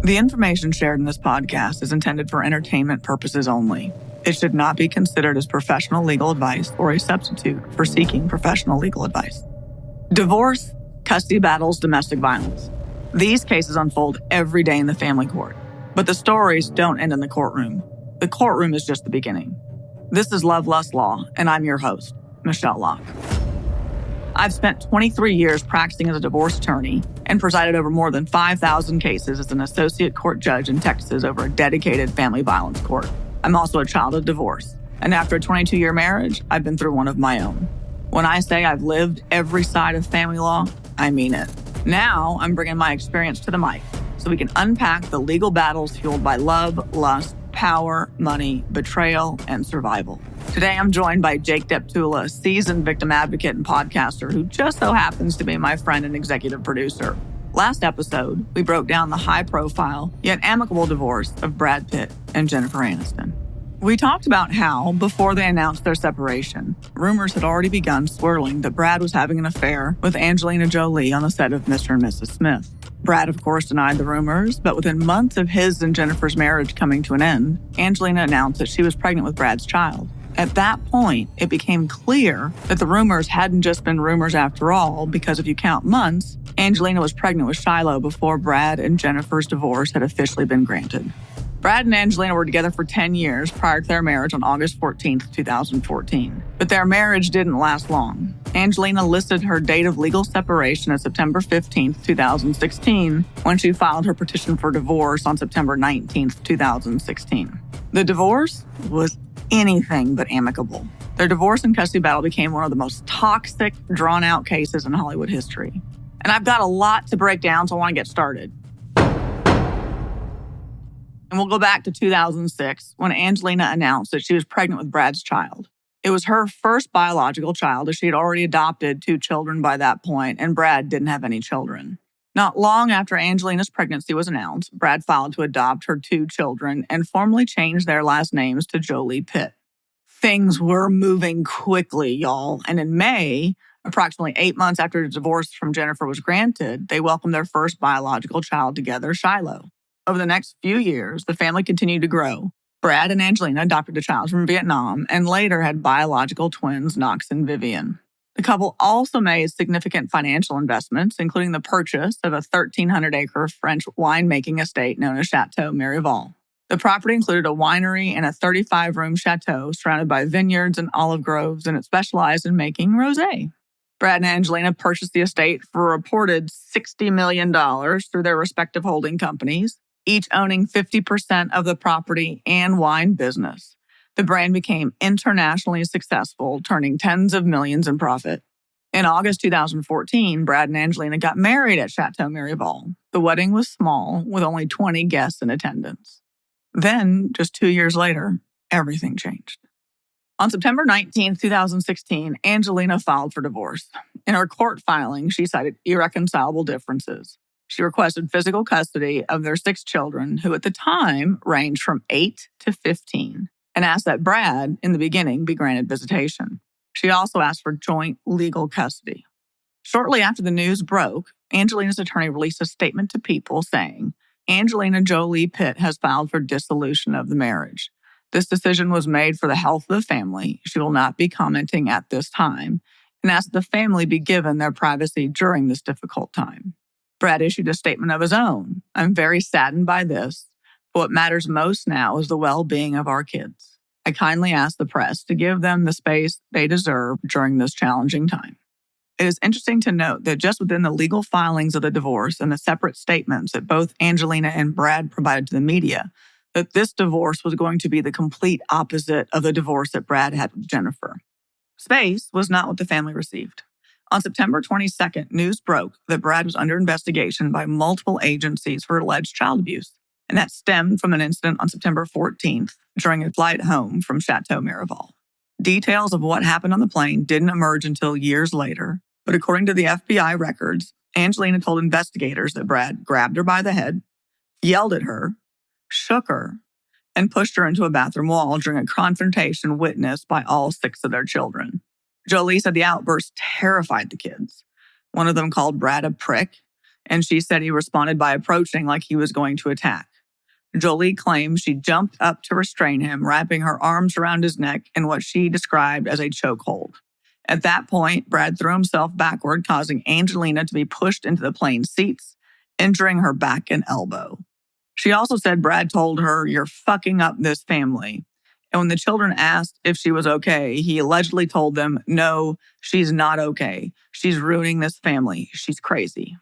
The information shared in this podcast is intended for entertainment purposes only. It should not be considered as professional legal advice or a substitute for seeking professional legal advice. Divorce, custody battles, domestic violence. These cases unfold every day in the family court, but the stories don't end in the courtroom. The courtroom is just the beginning. This is Love, Lust, Law, and I'm your host, Michele Locke. I've spent 23 years practicing as a divorce attorney and presided over more than 5,000 cases as an associate court judge in Texas over a dedicated family violence court. I'm also a child of divorce, and after a 22-year marriage, I've been through one of my own. When I say I've lived every side of family law, I mean it. Now, I'm bringing my experience to the mic so we can unpack the legal battles fueled by love, lust, power, money, betrayal, and survival. Today, I'm joined by Jake Deptula, a seasoned victim advocate and podcaster who just so happens to be my friend and executive producer. Last episode, we broke down the high-profile, yet amicable divorce of Brad Pitt and Jennifer Aniston. We talked about how, before they announced their separation, rumors had already begun swirling that Brad was having an affair with Angelina Jolie on the set of Mr. and Mrs. Smith. Brad, of course, denied the rumors, but within months of his and Jennifer's marriage coming to an end, Angelina announced that she was pregnant with Brad's child. At that point, it became clear that the rumors hadn't just been rumors after all, because if you count months, Angelina was pregnant with Shiloh before Brad and Jennifer's divorce had officially been granted. Brad and Angelina were together for 10 years prior to their marriage on August 14, 2014. But their marriage didn't last long. Angelina listed her date of legal separation as September 15, 2016, when she filed her petition for divorce on September 19, 2016. The divorce was anything but amicable. Their divorce and custody battle became one of the most toxic, drawn-out cases in Hollywood history. And I've got a lot to break down, so I want to get started. And we'll go back to 2006, when Angelina announced that she was pregnant with Brad's child. It was her first biological child, as she had already adopted 2 children by that point, and Brad didn't have any children. Not long after Angelina's pregnancy was announced, Brad filed to adopt her 2 children and formally changed their last names to Jolie Pitt. Things were moving quickly, y'all, and in May, approximately 8 months after the divorce from Jennifer was granted, they welcomed their first biological child together, Shiloh. Over the next few years, the family continued to grow. Brad and Angelina adopted a child from Vietnam and later had biological twins, Knox and Vivian. The couple also made significant financial investments, including the purchase of a 1,300-acre French winemaking estate known as Chateau Miraval. The property included a winery and a 35-room chateau surrounded by vineyards and olive groves, and it specialized in making rosé. Brad and Angelina purchased the estate for a reported $60 million through their respective holding companies, each owning 50% of the property and wine business. The brand became internationally successful, turning tens of millions in profit. In August 2014, Brad and Angelina got married at Chateau Miraval. The wedding was small, with only 20 guests in attendance. Then, just 2 years later, everything changed. On September 19, 2016, Angelina filed for divorce. In her court filing, she cited irreconcilable differences. She requested physical custody of their 6 children, who at the time ranged from 8 to 15, and asked that Brad, in the beginning, be granted visitation. She also asked for joint legal custody. Shortly after the news broke, Angelina's attorney released a statement to People saying, Angelina Jolie Pitt has filed for dissolution of the marriage. This decision was made for the health of the family. She will not be commenting at this time, and asked the family be given their privacy during this difficult time. Brad issued a statement of his own. I'm very saddened by this, but what matters most now is the well-being of our kids. I kindly ask the press to give them the space they deserve during this challenging time. It is interesting to note that just within the legal filings of the divorce and the separate statements that both Angelina and Brad provided to the media, that this divorce was going to be the complete opposite of the divorce that Brad had with Jennifer. Space was not what the family received. On September 22nd, news broke that Brad was under investigation by multiple agencies for alleged child abuse, and that stemmed from an incident on September 14th during a flight home from Chateau Miraval. Details of what happened on the plane didn't emerge until years later, but according to the FBI records, Angelina told investigators that Brad grabbed her by the head, yelled at her, shook her, and pushed her into a bathroom wall during a confrontation witnessed by all 6 of their children. Jolie said the outburst terrified the kids. One of them called Brad a prick, And she said he responded by approaching like he was going to attack. Jolie claims she jumped up to restrain him, wrapping her arms around his neck in what she described as a chokehold. At that point, Brad threw himself backward, causing Angelina to be pushed into the plane seats, injuring her back and elbow. She also said Brad told her, "You're fucking up this family." And when the children asked if she was okay, he allegedly told them, "No, she's not okay. She's ruining this family. She's crazy."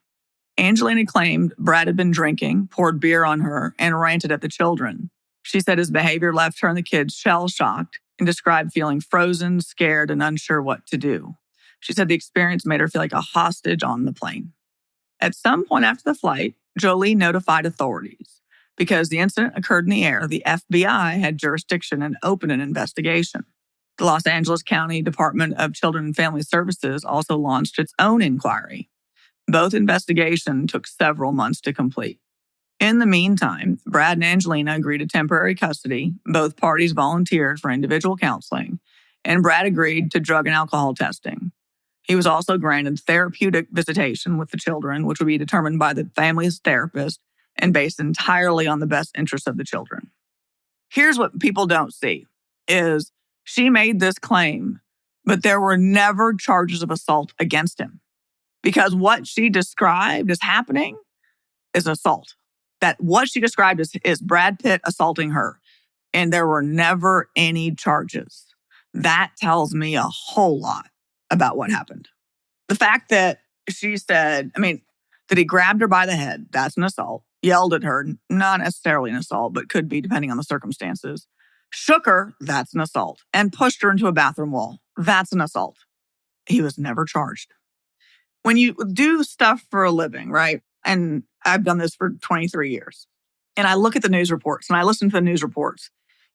Angelina claimed Brad had been drinking, poured beer on her, and ranted at the children. She said his behavior left her and the kids shell-shocked and described feeling frozen, scared, and unsure what to do. She said the experience made her feel like a hostage on the plane. At some point after the flight, Jolie notified authorities. Because the incident occurred in the air, the FBI had jurisdiction and opened an investigation. The Los Angeles County Department of Children and Family Services also launched its own inquiry. Both investigations took several months to complete. In the meantime, Brad and Angelina agreed to temporary custody. Both parties volunteered for individual counseling, and Brad agreed to drug and alcohol testing. He was also granted therapeutic visitation with the children, which would be determined by the family's therapist and based entirely on the best interests of the children. Here's what people don't see, is she made this claim, but there were never charges of assault against him. Because what she described as happening is assault. That what she described is Brad Pitt assaulting her, and there were never any charges. That tells me a whole lot about what happened. The fact that she said, that he grabbed her by the head, that's an assault. Yelled at her, not necessarily an assault, but could be depending on the circumstances. Shook her, that's an assault. And pushed her into a bathroom wall, that's an assault. He was never charged. When you do stuff for a living, right? And I've done this for 23 years. And I look at the news reports and I listen to the news reports,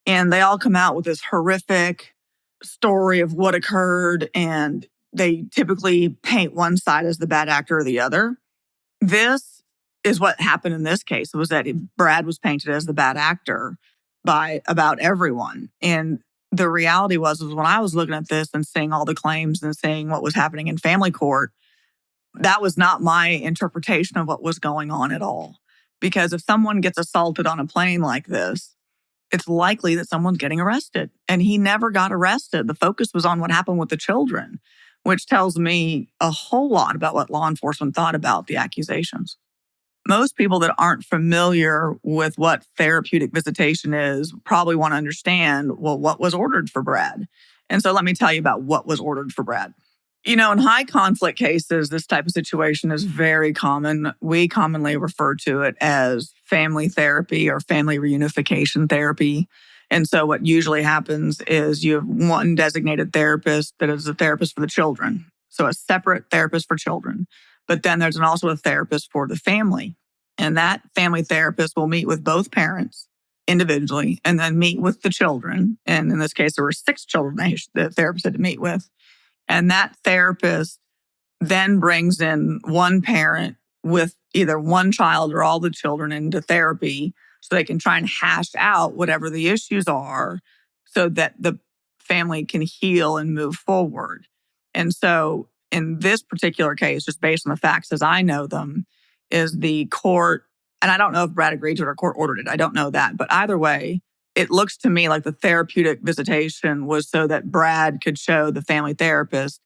and they all come out with this horrific story of what occurred, and they typically paint one side as the bad actor or the other. This is what happened in this case, was that Brad was painted as the bad actor by about everyone. And the reality was when I was looking at this and seeing all the claims and seeing what was happening in family court, that was not my interpretation of what was going on at all. Because if someone gets assaulted on a plane like this, it's likely that someone's getting arrested. And he never got arrested. The focus was on what happened with the children, which tells me a whole lot about what law enforcement thought about the accusations. Most people that aren't familiar with what therapeutic visitation is probably want to understand, well, what was ordered for Brad? And so let me tell you about what was ordered for Brad. In high conflict cases, this type of situation is very common. We commonly refer to it as family therapy or family reunification therapy. And so what usually happens is you have one designated therapist that is a therapist for the children. So a separate therapist for children. But then there's also a therapist for the family. And that family therapist will meet with both parents individually and then meet with the children. And in this case, there were 6 children the therapist had to meet with. And that therapist then brings in one parent with either one child or all the children into therapy so they can try and hash out whatever the issues are so that the family can heal and move forward. And so in this particular case, just based on the facts as I know them, is the court, and I don't know if Brad agreed to it or court ordered it. I don't know that. But either way, it looks to me like the therapeutic visitation was so that Brad could show the family therapist,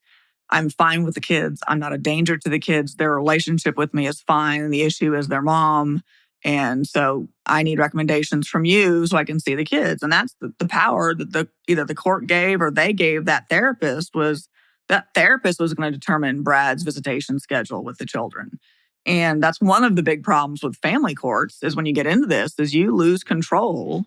I'm fine with the kids. I'm not a danger to the kids. Their relationship with me is fine. The issue is their mom. And so I need recommendations from you so I can see the kids. And that's the power that either the court gave or they gave that therapist, was that therapist was going to determine Brad's visitation schedule with the children. And that's one of the big problems with family courts is when you get into this is you lose control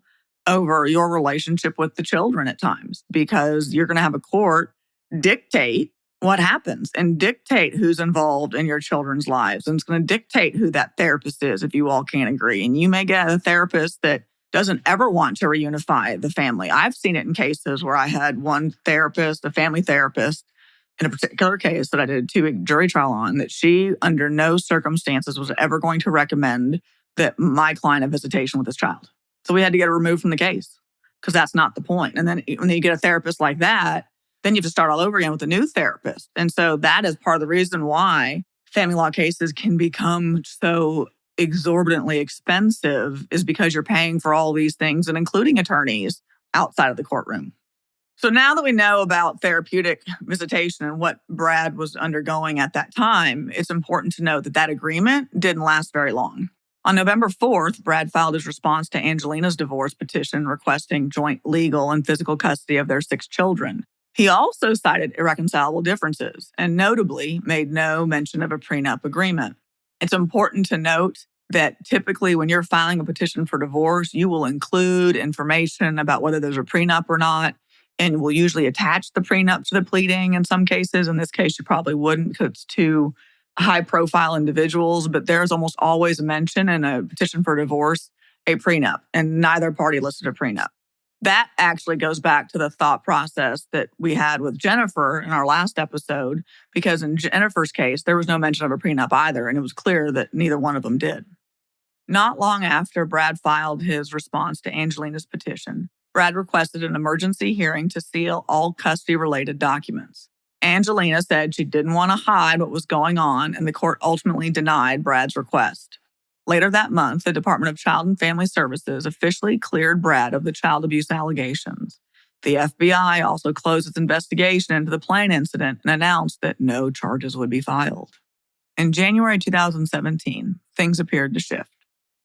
over your relationship with the children at times, because you're going to have a court dictate what happens and dictate who's involved in your children's lives. And it's going to dictate who that therapist is if you all can't agree. And you may get a therapist that doesn't ever want to reunify the family. I've seen it in cases where I had one therapist, a family therapist, in a particular case that I did a 2-week jury trial on, that she under no circumstances was ever going to recommend that my client have visitation with his child. So we had to get her removed from the case because that's not the point. And then when you get a therapist like that, then you have to start all over again with a new therapist. And so that is part of the reason why family law cases can become so exorbitantly expensive is because you're paying for all these things and including attorneys outside of the courtroom. So now that we know about therapeutic visitation and what Brad was undergoing at that time, it's important to note that that agreement didn't last very long. On November 4th, Brad filed his response to Angelina's divorce petition requesting joint legal and physical custody of their 6 children. He also cited irreconcilable differences and notably made no mention of a prenup agreement. It's important to note that typically when you're filing a petition for divorce, you will include information about whether there's a prenup or not, and will usually attach the prenup to the pleading in some cases. In this case, you probably wouldn't because it's 2 high-profile individuals, but there's almost always a mention in a petition for divorce, a prenup, and neither party listed a prenup. That actually goes back to the thought process that we had with Jennifer in our last episode, because in Jennifer's case, there was no mention of a prenup either, and it was clear that neither one of them did. Not long after Brad filed his response to Angelina's petition, Brad requested an emergency hearing to seal all custody-related documents. Angelina said she didn't want to hide what was going on, and the court ultimately denied Brad's request. Later that month, the Department of Child and Family Services officially cleared Brad of the child abuse allegations. The FBI also closed its investigation into the plane incident and announced that no charges would be filed. In January 2017, things appeared to shift.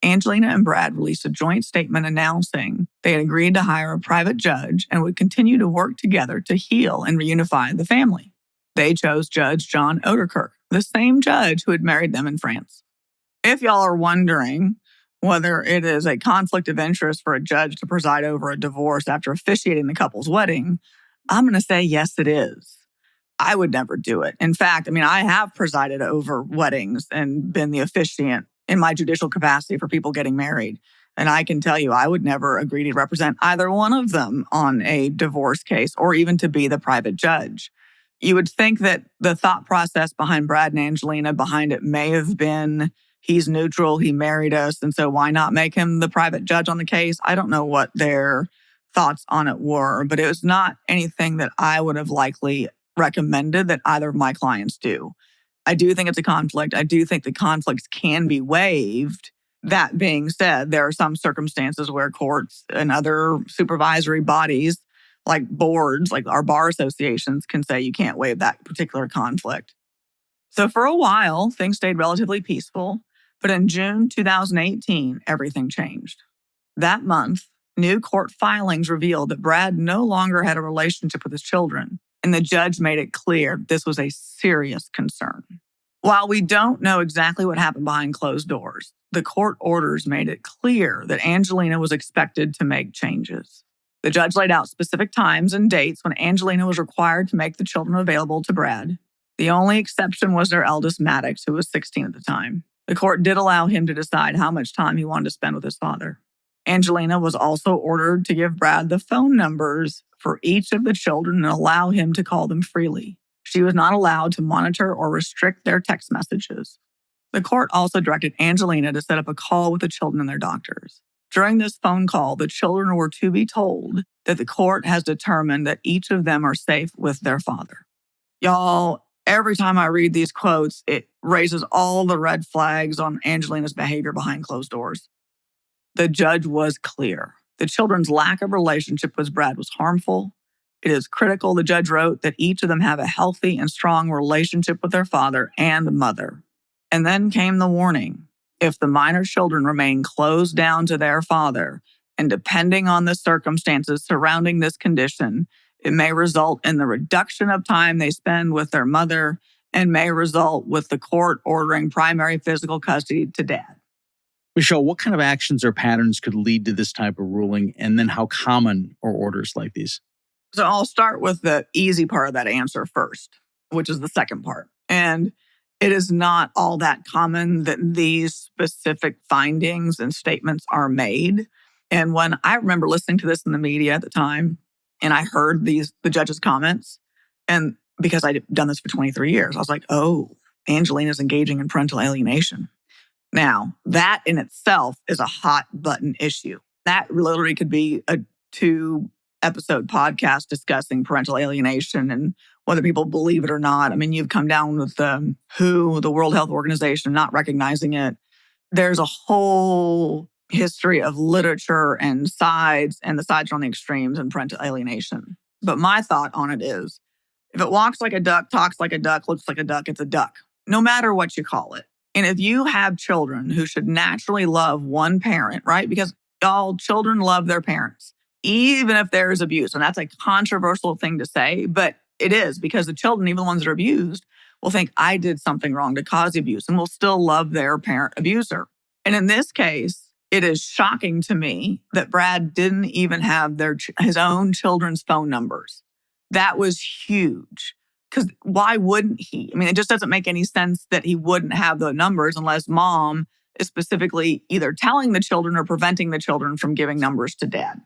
Angelina and Brad released a joint statement announcing they had agreed to hire a private judge and would continue to work together to heal and reunify the family. They chose Judge John Oderkirk, the same judge who had married them in France. If y'all are wondering whether it is a conflict of interest for a judge to preside over a divorce after officiating the couple's wedding, I'm going to say yes, it is. I would never do it. In fact, I have presided over weddings and been the officiant in my judicial capacity for people getting married. And I can tell you, I would never agree to represent either one of them on a divorce case or even to be the private judge. You would think that the thought process behind Brad and Angelina behind it may have been, he's neutral, he married us, and so why not make him the private judge on the case? I don't know what their thoughts on it were, but it was not anything that I would have likely recommended that either of my clients do. I do think it's a conflict. I do think the conflicts can be waived. That being said, there are some circumstances where courts and other supervisory bodies, like boards, like our bar associations, can say you can't waive that particular conflict. So for a while, things stayed relatively peaceful. But in June 2018, everything changed. That month, new court filings revealed that Brad no longer had a relationship with his children, and the judge made it clear this was a serious concern. While we don't know exactly what happened behind closed doors, the court orders made it clear that Angelina was expected to make changes. The judge laid out specific times and dates when Angelina was required to make the children available to Brad. The only exception was their eldest, Maddox, who was 16 at the time. The court did allow him to decide how much time he wanted to spend with his father. Angelina was also ordered to give Brad the phone numbers for each of the children and allow him to call them freely. She was not allowed to monitor or restrict their text messages. The court also directed Angelina to set up a call with the children and their doctors. During this phone call, the children were to be told that the court has determined that each of them are safe with their father. Y'all, every time I read these quotes, it raises all the red flags on Angelina's behavior behind closed doors. The judge was clear. The children's lack of relationship with Brad was harmful. It is critical, the judge wrote, that each of them have a healthy and strong relationship with their father and mother. And then came the warning. If the minor children remain closed down to their father, and depending on the circumstances surrounding this condition, it may result in the reduction of time they spend with their mother and may result with the court ordering primary physical custody to dad. Michele, what kind of actions or patterns could lead to this type of ruling? And then how common are orders like these? So I'll start with the easy part of that answer first, which is the second part. And it is not all that common that these specific findings and statements are made. And when I remember listening to this in the media at the time, and I heard the judge's comments, and because I'd done this for 23 years, I was like, oh, Angelina's engaging in parental alienation. Now, that in itself is a hot button issue. That literally could be a 2-episode podcast discussing parental alienation and whether people believe it or not. I mean, you've come down with the WHO, the World Health Organization, not recognizing it. There's a whole history of literature and sides, and the sides are on the extremes in parental alienation. But my thought on it is, if it walks like a duck, talks like a duck, looks like a duck, it's a duck, no matter what you call it. And if you have children who should naturally love one parent, right? Because all children love their parents, even if there's abuse. And that's a controversial thing to say, but it is, because the children, even the ones that are abused, will think I did something wrong to cause the abuse and will still love their parent abuser. And in this case, it is shocking to me that Brad didn't even have his own children's phone numbers. That was huge. Because why wouldn't he? I mean, it just doesn't make any sense that he wouldn't have the numbers unless mom is specifically either telling the children or preventing the children from giving numbers to dad.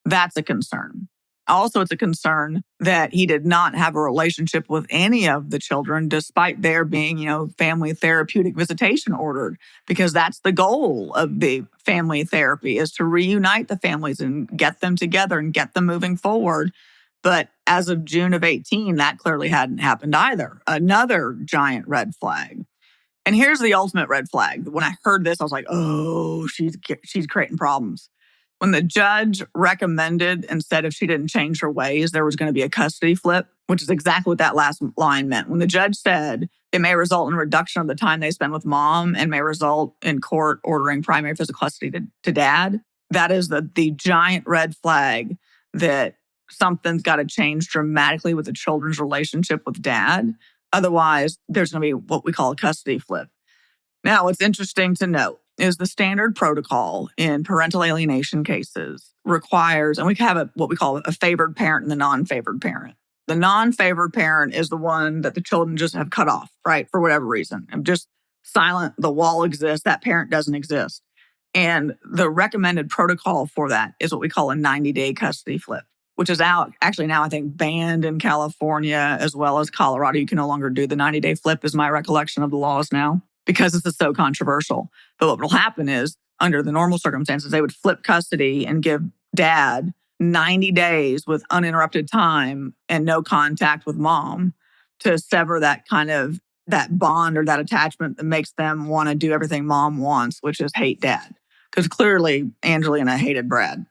That's a concern. Also, it's a concern that he did not have a relationship with any of the children, despite there being, family therapeutic visitation ordered, because that's the goal of the family therapy, is to reunite the families and get them together and get them moving forward. But as of June of 18, that clearly hadn't happened either. Another giant red flag. And here's the ultimate red flag. When I heard this, I was like, oh, she's creating problems. When the judge recommended and said if she didn't change her ways, there was going to be a custody flip, which is exactly what that last line meant. When the judge said it may result in a reduction of the time they spend with mom and may result in court ordering primary physical custody to dad, that is the giant red flag that something's got to change dramatically with the children's relationship with dad. Otherwise, there's going to be what we call a custody flip. Now, what's interesting to note is the standard protocol in parental alienation cases requires, and we have what we call a favored parent and the non-favored parent. The non-favored parent is the one that the children just have cut off, right? For whatever reason. I'm just silent. The wall exists. That parent doesn't exist. And the recommended protocol for that is what we call a 90-day custody flip, which is actually now, I think, banned in California as well as Colorado. You can no longer do the 90-day flip, is my recollection of the laws now, because this is so controversial. But what will happen is, under the normal circumstances, they would flip custody and give dad 90 days with uninterrupted time and no contact with mom to sever that bond or that attachment that makes them want to do everything mom wants, which is hate dad. Because clearly Angelina hated Brad.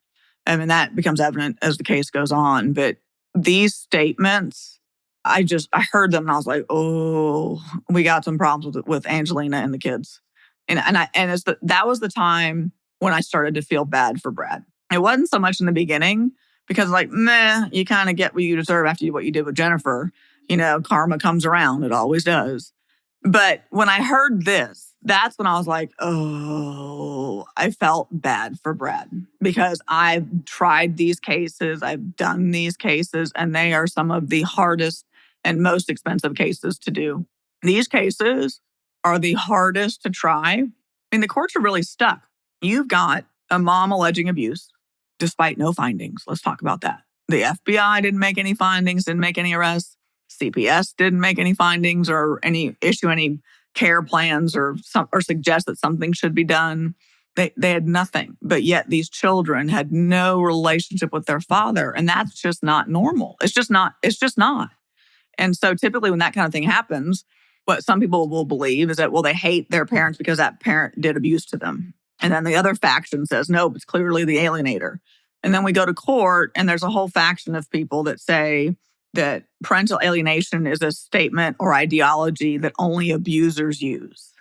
I mean, that becomes evident as the case goes on. But these statements, I heard them and I was like, oh, we got some problems with Angelina and the kids. That was the time when I started to feel bad for Brad. It wasn't so much in the beginning because you kind of get what you deserve after what you did with Jennifer. Karma comes around. It always does. But when I heard this, that's when I was like, oh, I felt bad for Brad because I've tried these cases, I've done these cases, and they are some of the hardest and most expensive cases to do. These cases are the hardest to try. I mean, the courts are really stuck. You've got a mom alleging abuse despite no findings. Let's talk about that. The FBI didn't make any findings, didn't make any arrests. CPS didn't make any findings or issue any care plans or suggest that something should be done. They had nothing. But yet these children had no relationship with their father. And that's just not normal. It's just not. And so typically when that kind of thing happens, what some people will believe is that, well, they hate their parents because that parent did abuse to them. And then the other faction says, no, it's clearly the alienator. And then we go to court and there's a whole faction of people that say that parental alienation is a statement or ideology that only abusers use.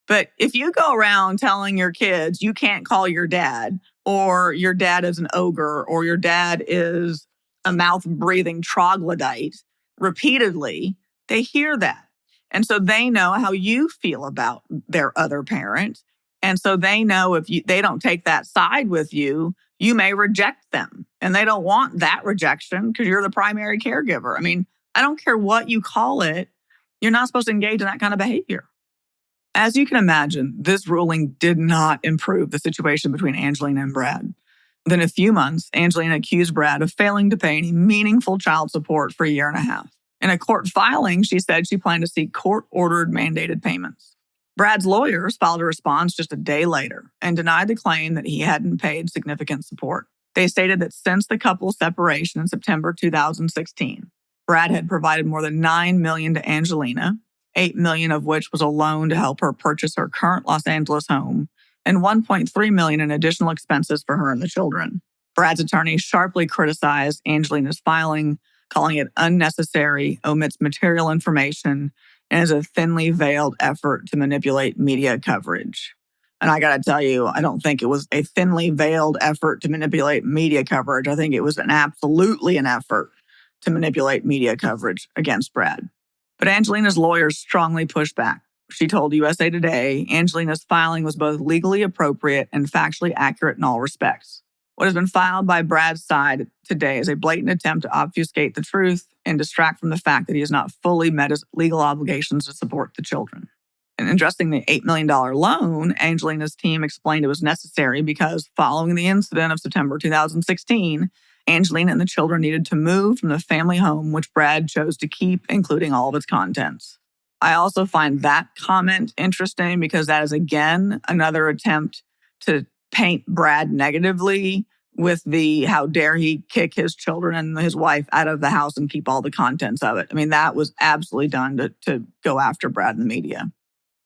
But if you go around telling your kids you can't call your dad, or your dad is an ogre, or your dad is a mouth-breathing troglodyte repeatedly, they hear that. And so they know how you feel about their other parent. And so they know if they don't take that side with you, you may reject them. And they don't want that rejection because you're the primary caregiver. I mean, I don't care what you call it. You're not supposed to engage in that kind of behavior. As you can imagine, this ruling did not improve the situation between Angelina and Brad. Within a few months, Angelina accused Brad of failing to pay any meaningful child support for a year and a half. In a court filing, she said she planned to seek court-ordered mandated payments. Brad's lawyers filed a response just a day later and denied the claim that he hadn't paid significant support. They stated that since the couple's separation in September 2016, Brad had provided more than $9 million to Angelina, $8 million of which was a loan to help her purchase her current Los Angeles home, and $1.3 million in additional expenses for her and the children. Brad's attorney sharply criticized Angelina's filing, calling it unnecessary, omits material information, and is a thinly veiled effort to manipulate media coverage. And I got to tell you, I don't think it was a thinly veiled effort to manipulate media coverage. I think it was absolutely an effort to manipulate media coverage against Brad. But Angelina's lawyers strongly pushed back. She told USA Today Angelina's filing was both legally appropriate and factually accurate in all respects. What has been filed by Brad's side today is a blatant attempt to obfuscate the truth and distract from the fact that he has not fully met his legal obligations to support the children. In addressing the $8 million loan, Angelina's team explained it was necessary because following the incident of September 2016, Angelina and the children needed to move from the family home, which Brad chose to keep, including all of its contents. I also find that comment interesting because that is, again, another attempt to paint Brad negatively with the how dare he kick his children and his wife out of the house and keep all the contents of it. I mean, that was absolutely done to go after Brad in the media.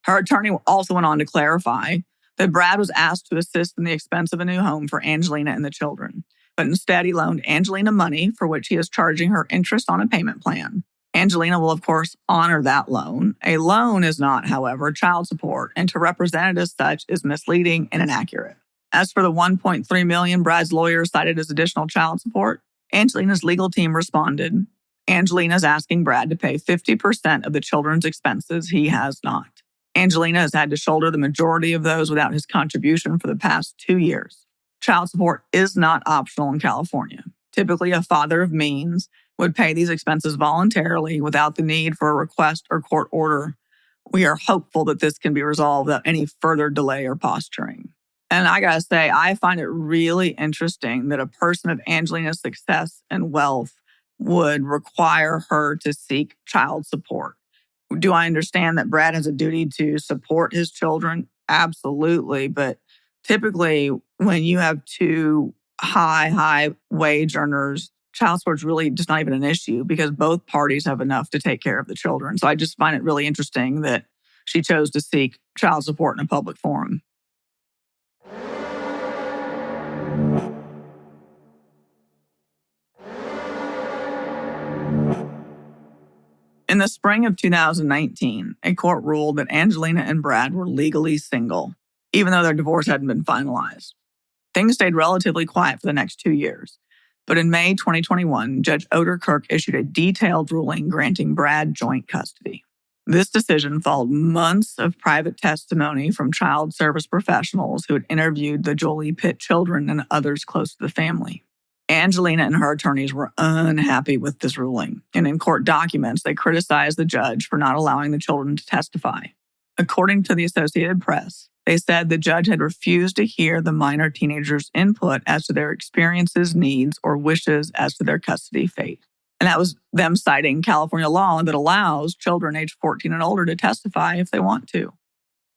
Her attorney also went on to clarify that Brad was asked to assist in the expense of a new home for Angelina and the children, but instead he loaned Angelina money for which he is charging her interest on a payment plan. Angelina will, of course, honor that loan. A loan is not, however, child support, and to represent it as such is misleading and inaccurate. As for the $1.3 million Brad's lawyer cited as additional child support, Angelina's legal team responded, Angelina's asking Brad to pay 50% of the children's expenses. He has not. Angelina has had to shoulder the majority of those without his contribution for the past 2 years. Child support is not optional in California. Typically, a father of means would pay these expenses voluntarily without the need for a request or court order. We are hopeful that this can be resolved without any further delay or posturing. And I gotta say, I find it really interesting that a person of Angelina's success and wealth would require her to seek child support. Do I understand that Brad has a duty to support his children? Absolutely. But typically, when you have two high wage earners, child support is really just not even an issue because both parties have enough to take care of the children. So I just find it really interesting that she chose to seek child support in a public forum. In the spring of 2019, a court ruled that Angelina and Brad were legally single, even though their divorce hadn't been finalized. Things stayed relatively quiet for the next 2 years. But in May 2021, Judge Oderkirk issued a detailed ruling granting Brad joint custody. This decision followed months of private testimony from child service professionals who had interviewed the Jolie Pitt children and others close to the family. Angelina and her attorneys were unhappy with this ruling, and in court documents, they criticized the judge for not allowing the children to testify. According to the Associated Press, they said the judge had refused to hear the minor teenagers' input as to their experiences, needs, or wishes as to their custody fate. And that was them citing California law that allows children aged 14 and older to testify if they want to.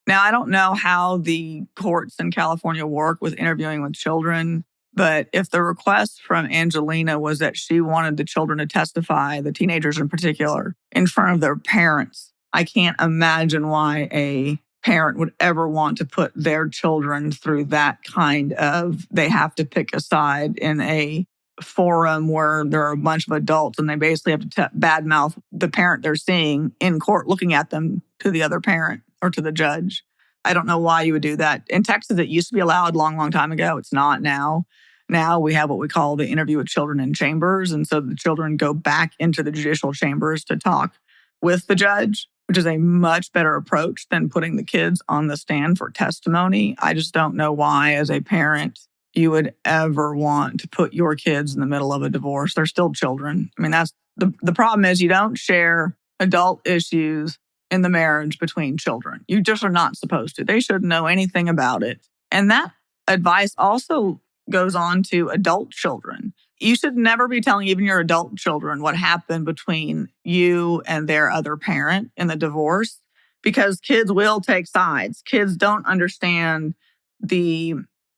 Now, I don't know how the courts in California work with interviewing with children, but if the request from Angelina was that she wanted the children to testify, the teenagers in particular, in front of their parents, I can't imagine why a parent would ever want to put their children through that kind of, they have to pick a side in a forum where there are a bunch of adults and they basically have to badmouth the parent they're seeing in court looking at them to the other parent or to the judge. I don't know why you would do that. In Texas, it used to be allowed a long time ago. It's not now. Now we have what we call the interview with children in chambers. And so the children go back into the judicial chambers to talk with the judge, which is a much better approach than putting the kids on the stand for testimony. I just don't know why, as a parent, you would ever want to put your kids in the middle of a divorce. They're still children. I mean, that's the problem is you don't share adult issues in the marriage between children. You just are not supposed to. They shouldn't know anything about it. And that advice also goes on to adult children. You should never be telling even your adult children what happened between you and their other parent in the divorce, because kids will take sides. Kids don't understand the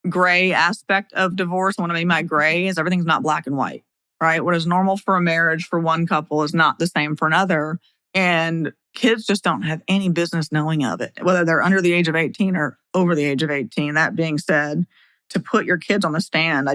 gray aspect of divorce. And what I mean by gray is everything's not black and white, right? What is normal for a marriage for one couple is not the same for another. And kids just don't have any business knowing of it, whether they're under the age of 18 or over the age of 18. That being said, to put your kids on the stand,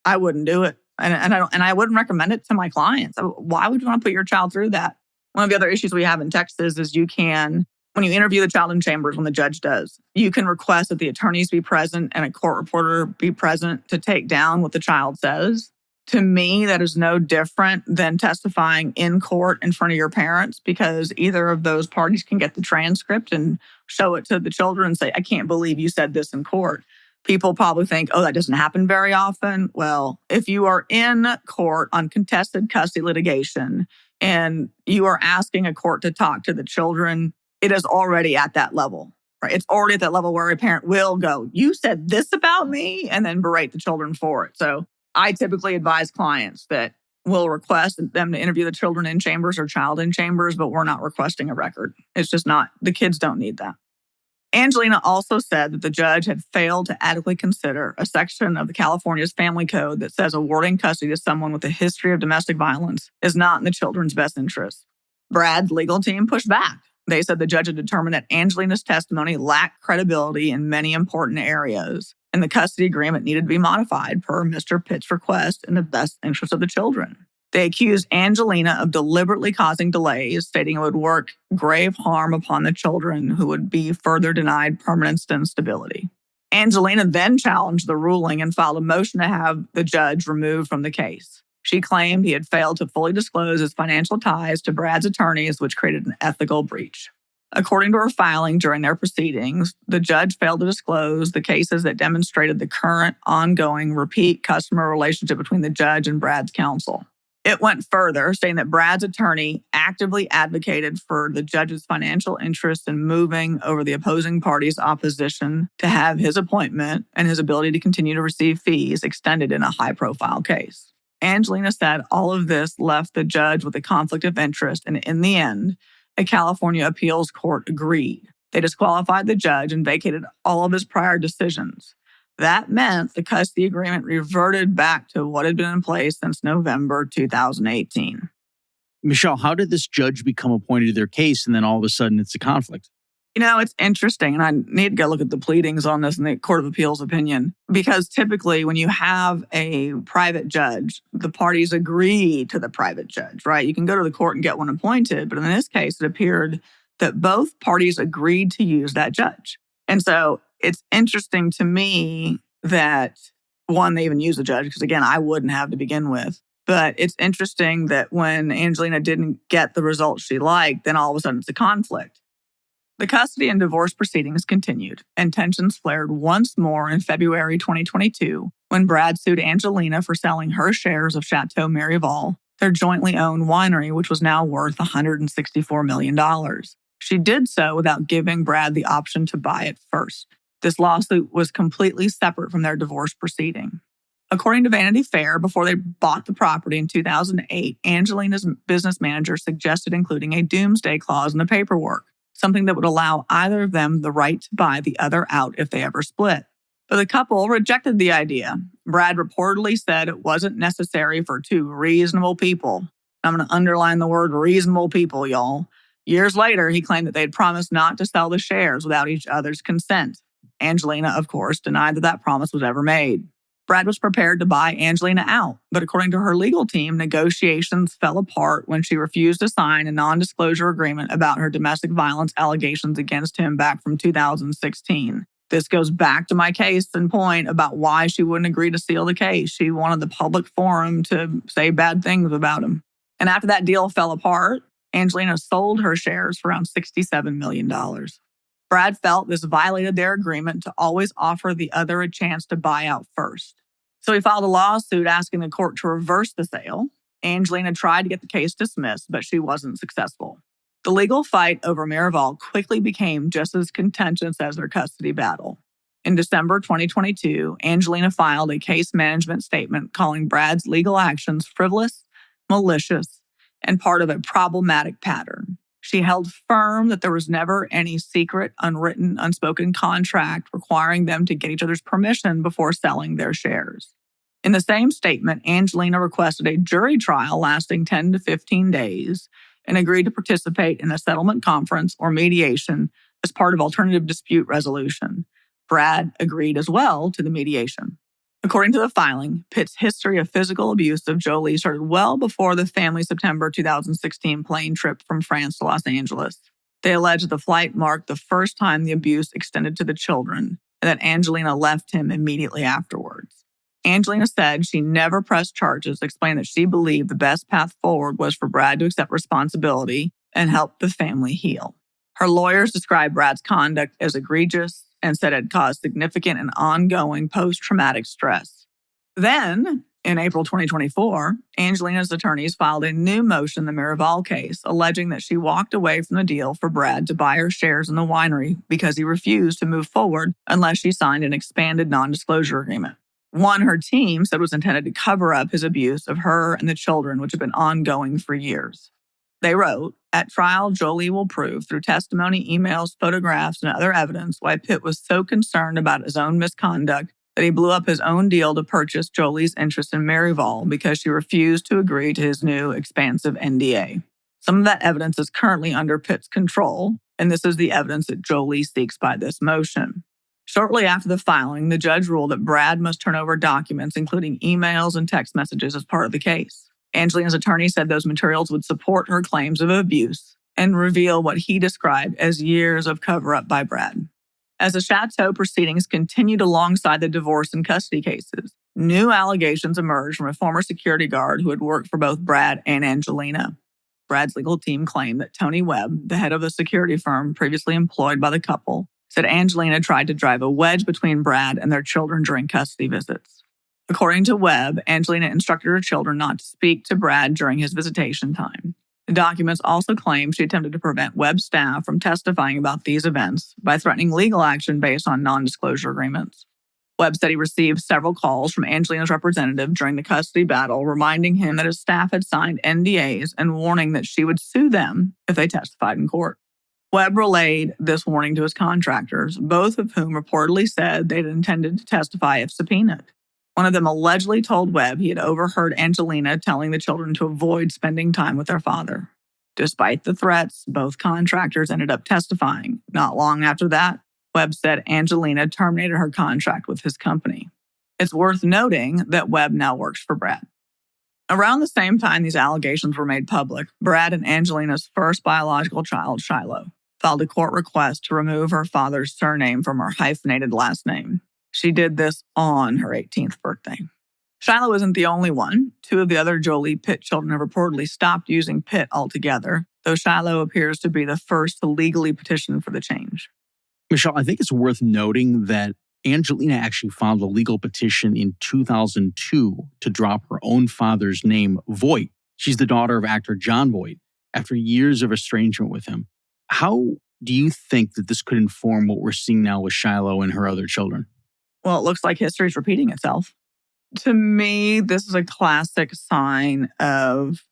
I wouldn't do it. And I wouldn't recommend it to my clients. Why would you want to put your child through that? One of the other issues we have in Texas is when you interview the child in chambers, when the judge does, you can request that the attorneys be present and a court reporter be present to take down what the child says. To me, that is no different than testifying in court in front of your parents, because either of those parties can get the transcript and show it to the children and say, I can't believe you said this in court. People probably think, oh, that doesn't happen very often. Well, if you are in court on contested custody litigation and you are asking a court to talk to the children, it is already at that level, right? It's already at that level where a parent will go, you said this about me, and then berate the children for it. So I typically advise clients that we'll request them to interview the children in chambers or child in chambers, but we're not requesting a record. It's just not, the kids don't need that. Angelina also said that the judge had failed to adequately consider a section of the California's Family Code that says awarding custody to someone with a history of domestic violence is not in the children's best interest. Brad's legal team pushed back. They said the judge had determined that Angelina's testimony lacked credibility in many important areas, and the custody agreement needed to be modified per Mr. Pitt's request in the best interest of the children. They accused Angelina of deliberately causing delays, stating it would work grave harm upon the children who would be further denied permanence and stability. Angelina then challenged the ruling and filed a motion to have the judge removed from the case. She claimed he had failed to fully disclose his financial ties to Brad's attorneys, which created an ethical breach. According to her filing during their proceedings, the judge failed to disclose the cases that demonstrated the current, ongoing, repeat customer relationship between the judge and Brad's counsel. It went further, saying that Brad's attorney actively advocated for the judge's financial interest in moving over the opposing party's opposition to have his appointment and his ability to continue to receive fees extended in a high-profile case. Angelina said all of this left the judge with a conflict of interest, and in the end, a California appeals court agreed. They disqualified the judge and vacated all of his prior decisions. That meant the custody agreement reverted back to what had been in place since November 2018. Michele, how did this judge become appointed to their case and then all of a sudden it's a conflict? It's interesting, and I need to go look at the pleadings on this in the Court of Appeals opinion, because typically when you have a private judge, the parties agree to the private judge, right? You can go to the court and get one appointed, but in this case, it appeared that both parties agreed to use that judge. And so it's interesting to me that, one, they even use a judge, because again, I wouldn't have to begin with. But it's interesting that when Angelina didn't get the results she liked, then all of a sudden it's a conflict. The custody and divorce proceedings continued, and tensions flared once more in February 2022 when Brad sued Angelina for selling her shares of Chateau Marival, their jointly owned winery, which was now worth $164 million. She did so without giving Brad the option to buy it first. This lawsuit was completely separate from their divorce proceeding. According to Vanity Fair, before they bought the property in 2008, Angelina's business manager suggested including a doomsday clause in the paperwork, something that would allow either of them the right to buy the other out if they ever split. But the couple rejected the idea. Brad reportedly said it wasn't necessary for two reasonable people. I'm going to underline the word reasonable people, y'all. Years later, he claimed that they'd promised not to sell the shares without each other's consent. Angelina, of course, denied that that promise was ever made. Brad was prepared to buy Angelina out, but according to her legal team, negotiations fell apart when she refused to sign a non-disclosure agreement about her domestic violence allegations against him back from 2016. This goes back to my case in point about why she wouldn't agree to seal the case. She wanted the public forum to say bad things about him. And after that deal fell apart, Angelina sold her shares for around $67 million. Brad felt this violated their agreement to always offer the other a chance to buy out first. So he filed a lawsuit asking the court to reverse the sale. Angelina tried to get the case dismissed, but she wasn't successful. The legal fight over Marival quickly became just as contentious as their custody battle. In December 2022, Angelina filed a case management statement calling Brad's legal actions frivolous, malicious, and part of a problematic pattern. She held firm that there was never any secret, unwritten, unspoken contract requiring them to get each other's permission before selling their shares. In the same statement, Angelina requested a jury trial lasting 10 to 15 days and agreed to participate in a settlement conference or mediation as part of alternative dispute resolution. Brad agreed as well to the mediation. According to the filing, Pitt's history of physical abuse of Jolie started well before the family's September 2016 plane trip from France to Los Angeles. They allege that the flight marked the first time the abuse extended to the children and that Angelina left him immediately afterwards. Angelina said she never pressed charges, explaining that she believed the best path forward was for Brad to accept responsibility and help the family heal. Her lawyers described Brad's conduct as egregious and said it caused significant and ongoing post-traumatic stress. Then, in April 2024, Angelina's attorneys filed a new motion in the Unraveled case, alleging that she walked away from the deal for Brad to buy her shares in the winery because he refused to move forward unless she signed an expanded non-disclosure agreement. One her team said was intended to cover up his abuse of her and the children, which had been ongoing for years. They wrote, "At trial, Jolie will prove through testimony, emails, photographs, and other evidence why Pitt was so concerned about his own misconduct that he blew up his own deal to purchase Jolie's interest in Maryvale because she refused to agree to his new expansive NDA. Some of that evidence is currently under Pitt's control, and this is the evidence that Jolie seeks by this motion." Shortly after the filing, the judge ruled that Brad must turn over documents, including emails and text messages, as part of the case. Angelina's attorney said those materials would support her claims of abuse and reveal what he described as years of cover-up by Brad. As the Chateau proceedings continued alongside the divorce and custody cases, new allegations emerged from a former security guard who had worked for both Brad and Angelina. Brad's legal team claimed that Tony Webb, the head of the security firm previously employed by the couple, said Angelina tried to drive a wedge between Brad and their children during custody visits. According to Webb, Angelina instructed her children not to speak to Brad during his visitation time. The documents also claim she attempted to prevent Webb's staff from testifying about these events by threatening legal action based on non-disclosure agreements. Webb said he received several calls from Angelina's representative during the custody battle, reminding him that his staff had signed NDAs and warning that she would sue them if they testified in court. Webb relayed this warning to his contractors, both of whom reportedly said they had intended to testify if subpoenaed. One of them allegedly told Webb he had overheard Angelina telling the children to avoid spending time with their father. Despite the threats, both contractors ended up testifying. Not long after that, Webb said Angelina terminated her contract with his company. It's worth noting that Webb now works for Brad. Around the same time these allegations were made public, Brad and Angelina's first biological child, Shiloh, filed a court request to remove her father's surname from her hyphenated last name. She did this on her 18th birthday. Shiloh isn't the only one. Two of the other Jolie Pitt children have reportedly stopped using Pitt altogether, though Shiloh appears to be the first to legally petition for the change. Michele, I think it's worth noting that Angelina actually filed a legal petition in 2002 to drop her own father's name, Voight. She's the daughter of actor Jon Voight, after years of estrangement with him. How do you think that this could inform what we're seeing now with Shiloh and her other children? Well, it looks like history is repeating itself. To me, this is a classic sign of,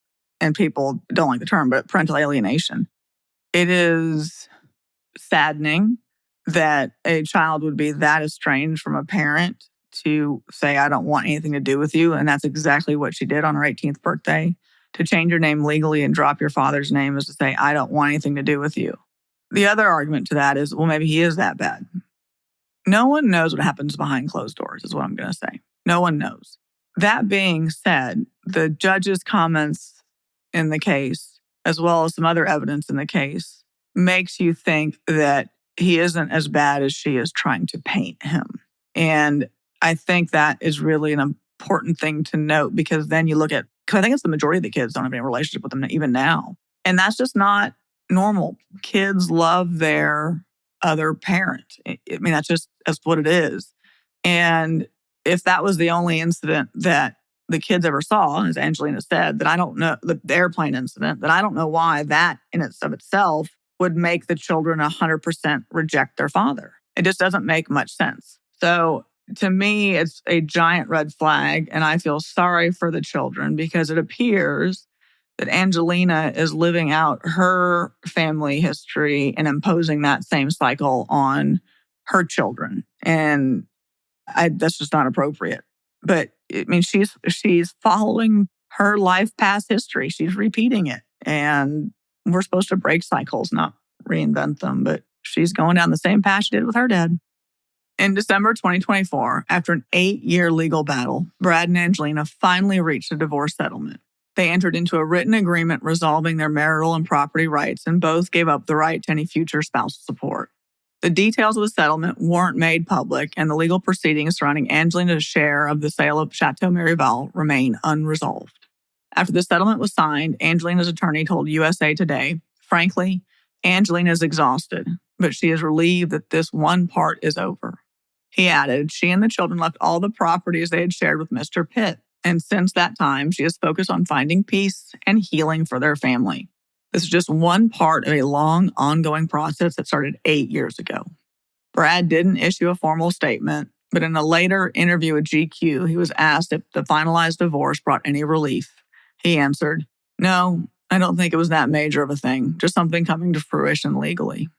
and people don't like the term, but parental alienation. It is saddening that a child would be that estranged from a parent to say, I don't want anything to do with you. And that's exactly what she did on her 18th birthday. To change your name legally and drop your father's name is to say, I don't want anything to do with you. The other argument to that is, well, maybe he is that bad. No one knows what happens behind closed doors, is what I'm going to say. No one knows. That being said, the judge's comments in the case, as well as some other evidence in the case, makes you think that he isn't as bad as she is trying to paint him. And I think that is really an important thing to note, because then you look at, because I think it's the majority of the kids don't have any relationship with them even now. And that's just not normal. Kids love their other parent. I mean, that's what it is. And if that was the only incident that the kids ever saw, as Angelina said, that I don't know, the airplane incident, that I don't know why that in itself would make the children 100% reject their father. It just doesn't make much sense. So to me, it's a giant red flag, and I feel sorry for the children, because it appears that Angelina is living out her family history and imposing that same cycle on her children. And that's just not appropriate. But I mean, she's following her life past history. She's repeating it. And we're supposed to break cycles, not reinvent them. But she's going down the same path she did with her dad. In December 2024, after an 8-year legal battle, Brad and Angelina finally reached a divorce settlement. They entered into a written agreement resolving their marital and property rights, and both gave up the right to any future spousal support. The details of the settlement weren't made public, and the legal proceedings surrounding Angelina's share of the sale of Chateau Merival remain unresolved. After the settlement was signed, Angelina's attorney told USA Today, "Frankly, Angelina is exhausted, but she is relieved that this one part is over." He added, "She and the children left all the properties they had shared with Mr. Pitt, and since that time, she has focused on finding peace and healing for their family. This is just one part of a long, ongoing process that started 8 years ago." Brad didn't issue a formal statement, but in a later interview with GQ, he was asked if the finalized divorce brought any relief. He answered, "No, I don't think it was that major of a thing, just something coming to fruition legally."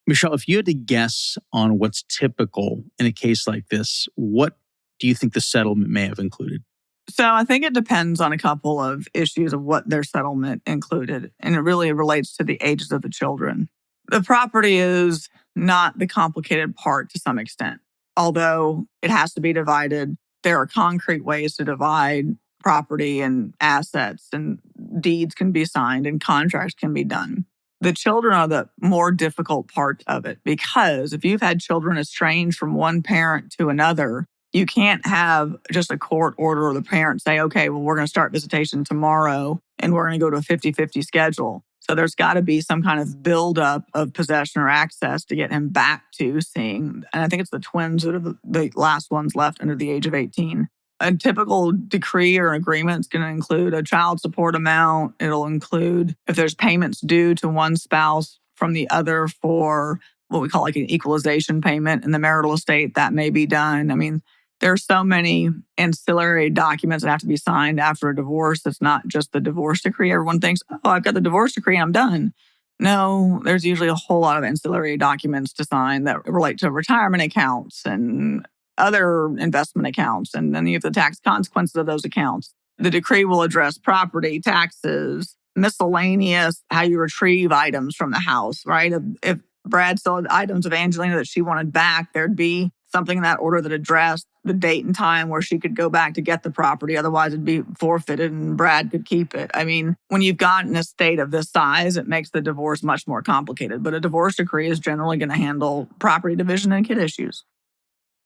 Michele, if you had to guess on what's typical in a case like this, what do you think the settlement may have included? So I think it depends on a couple of issues of what their settlement included, and it really relates to the ages of the children. The property is not the complicated part to some extent. Although it has to be divided, there are concrete ways to divide property and assets, and deeds can be signed and contracts can be done. The children are the more difficult part of it, because if you've had children estranged from one parent to another, you can't have just a court order or the parent say, "Okay, well, we're going to start visitation tomorrow and we're going to go to a 50-50 schedule." So there's got to be some kind of buildup of possession or access to get him back to seeing. And I think it's the twins that are the last ones left under the age of 18. A typical decree or agreement is going to include a child support amount. It'll include if there's payments due to one spouse from the other for what we call like an equalization payment in the marital estate, that may be done. I mean, there are so many ancillary documents that have to be signed after a divorce. It's not just the divorce decree. Everyone thinks, "Oh, I've got the divorce decree, I'm done." No, there's usually a whole lot of ancillary documents to sign that relate to retirement accounts and other investment accounts, and then you have the tax consequences of those accounts. The decree will address property, taxes, miscellaneous, how you retrieve items from the house, right? If Brad still had items of Angelina that she wanted back, there'd be something in that order that addressed the date and time where she could go back to get the property. Otherwise, it'd be forfeited and Brad could keep it. I mean, when you've got an estate of this size, it makes the divorce much more complicated. But a divorce decree is generally going to handle property division and kid issues.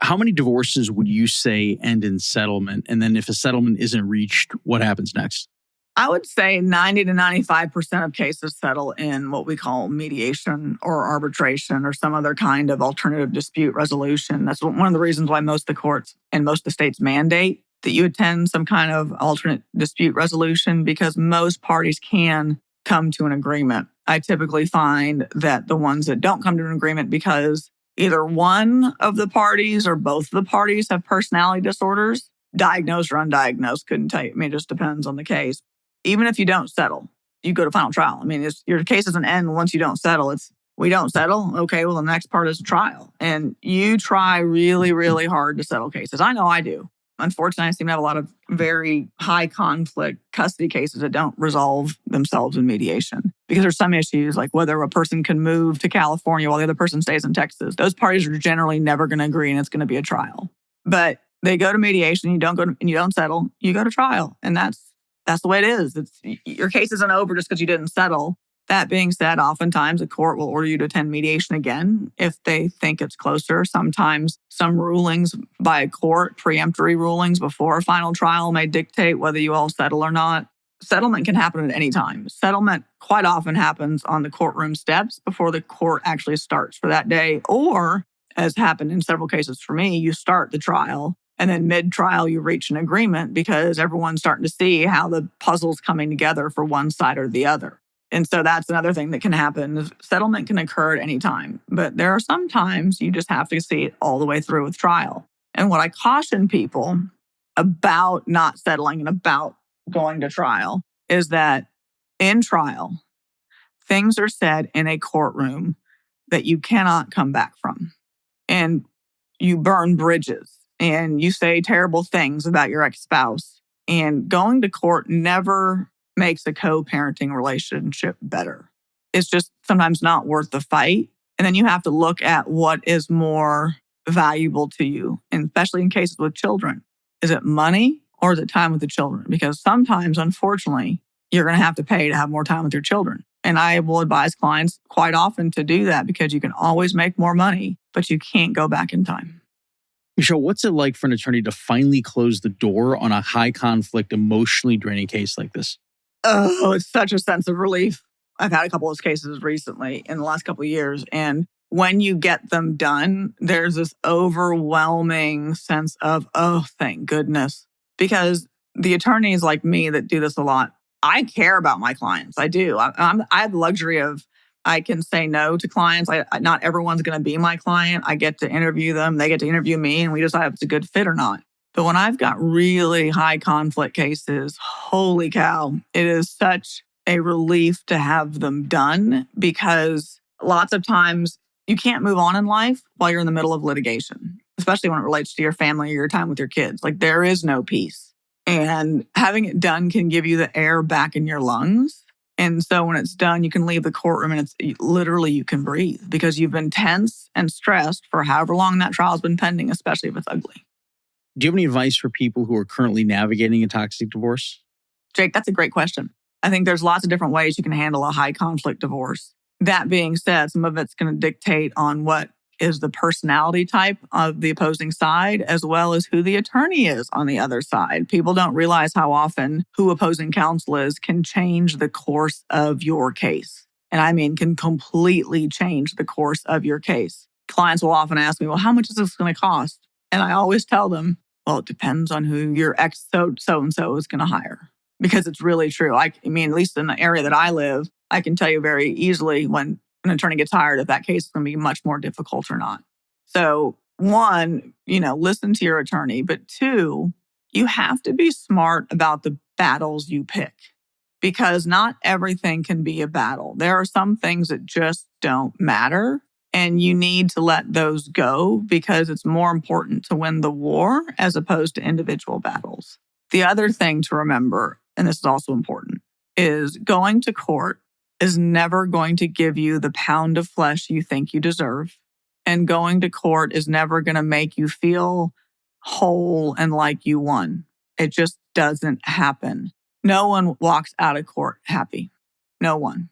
How many divorces would you say end in settlement? And then if a settlement isn't reached, what happens next? I would say 90 to 95% of cases settle in what we call mediation or arbitration or some other kind of alternative dispute resolution. That's one of the reasons why most of the courts and most of the states mandate that you attend some kind of alternate dispute resolution, because most parties can come to an agreement. I typically find that the ones that don't come to an agreement because either one of the parties or both of the parties have personality disorders, diagnosed or undiagnosed, couldn't tell you. I mean, it just depends on the case. Even if you don't settle, you go to final trial. I mean, your case doesn't end once you don't settle. It's, we don't settle. Okay, well, the next part is a trial. And you try really, really hard to settle cases. I know I do. Unfortunately, I seem to have a lot of very high conflict custody cases that don't resolve themselves in mediation. Because there's some issues like whether a person can move to California while the other person stays in Texas. Those parties are generally never going to agree, and it's going to be a trial. But they go to mediation, you don't settle, you go to trial. And that's the way it is. Your case isn't over just because you didn't settle. That being said, oftentimes a court will order you to attend mediation again if they think it's closer. Sometimes some rulings by a court, preemptory rulings before a final trial, may dictate whether you all settle or not. Settlement can happen at any time. Settlement quite often happens on the courtroom steps before the court actually starts for that day. Or, as happened in several cases for me, you start the trial and then mid-trial you reach an agreement because everyone's starting to see how the puzzle's coming together for one side or the other. And so that's another thing that can happen. Settlement can occur at any time, but there are some times you just have to see it all the way through with trial. And what I caution people about not settling and about going to trial is that in trial, things are said in a courtroom that you cannot come back from. And you burn bridges and you say terrible things about your ex-spouse. And going to court never makes a co-parenting relationship better. It's just sometimes not worth the fight. And then you have to look at what is more valuable to you, and especially in cases with children. Is it money or is it time with the children? Because sometimes, unfortunately, you're going to have to pay to have more time with your children. And I will advise clients quite often to do that because you can always make more money, but you can't go back in time. Michele, what's it like for an attorney to finally close the door on a high conflict, emotionally draining case like this? Oh, it's such a sense of relief. I've had a couple of cases recently in the last couple of years. And when you get them done, there's this overwhelming sense of, oh, thank goodness. Because the attorneys like me that do this a lot, I care about my clients. I do. I have the luxury of, I can say no to clients. Not everyone's going to be my client. I get to interview them. They get to interview me, and we decide if it's a good fit or not. But when I've got really high conflict cases, holy cow, it is such a relief to have them done, because lots of times you can't move on in life while you're in the middle of litigation, especially when it relates to your family or your time with your kids. Like, there is no peace. And having it done can give you the air back in your lungs. And so when it's done, you can leave the courtroom and it's literally, you can breathe because you've been tense and stressed for however long that trial's been pending, especially if it's ugly. Do you have any advice for people who are currently navigating a toxic divorce? Jake, that's a great question. I think there's lots of different ways you can handle a high conflict divorce. That being said, some of it's going to dictate on what is the personality type of the opposing side, as well as who the attorney is on the other side. People don't realize how often who opposing counsel is can change the course of your case. And I mean, can completely change the course of your case. Clients will often ask me, well, how much is this going to cost? And I always tell them, well, it depends on who your ex so-and-so is going to hire. Because it's really true. I mean, at least in the area that I live, I can tell you very easily when an attorney gets hired if that case is going to be much more difficult or not. So one, listen to your attorney. But two, you have to be smart about the battles you pick, because not everything can be a battle. There are some things that just don't matter, and you need to let those go because it's more important to win the war as opposed to individual battles. The other thing to remember, and this is also important, is going to court is never going to give you the pound of flesh you think you deserve. And going to court is never going to make you feel whole and like you won. It just doesn't happen. No one walks out of court happy. No one.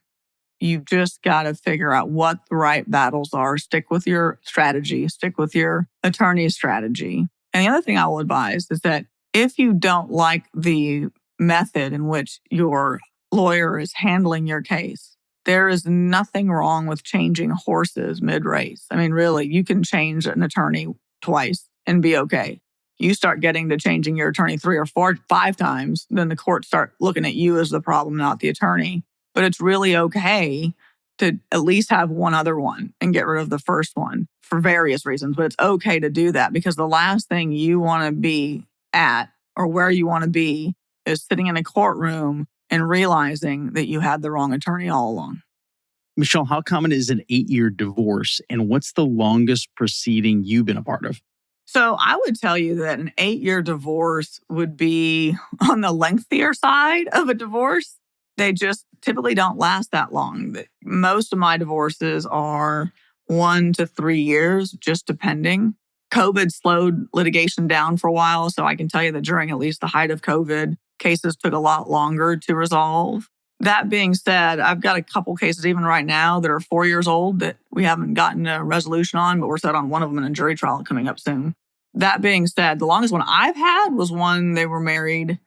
You've just got to figure out what the right battles are. Stick with your strategy. Stick with your attorney's strategy. And the other thing I will advise is that if you don't like the method in which your lawyer is handling your case, there is nothing wrong with changing horses mid-race. I mean, really, you can change an attorney twice and be okay. You start getting to changing your attorney 3 or 4, 5 times, then the court start looking at you as the problem, not the attorney. But it's really okay to at least have one other one and get rid of the first one for various reasons. But it's okay to do that because the last thing you want to be at or where you want to be is sitting in a courtroom and realizing that you had the wrong attorney all along. Michele, how common is an 8-year divorce, and what's the longest proceeding you've been a part of? So I would tell you that an 8-year divorce would be on the lengthier side of a divorce. They just typically don't last that long. Most of my divorces are 1 to 3 years, just depending. COVID slowed litigation down for a while, so I can tell you that during at least the height of COVID, cases took a lot longer to resolve. That being said, I've got a couple cases even right now that are 4 years old that we haven't gotten a resolution on, but we're set on one of them in a jury trial coming up soon. That being said, the longest one I've had was one they were married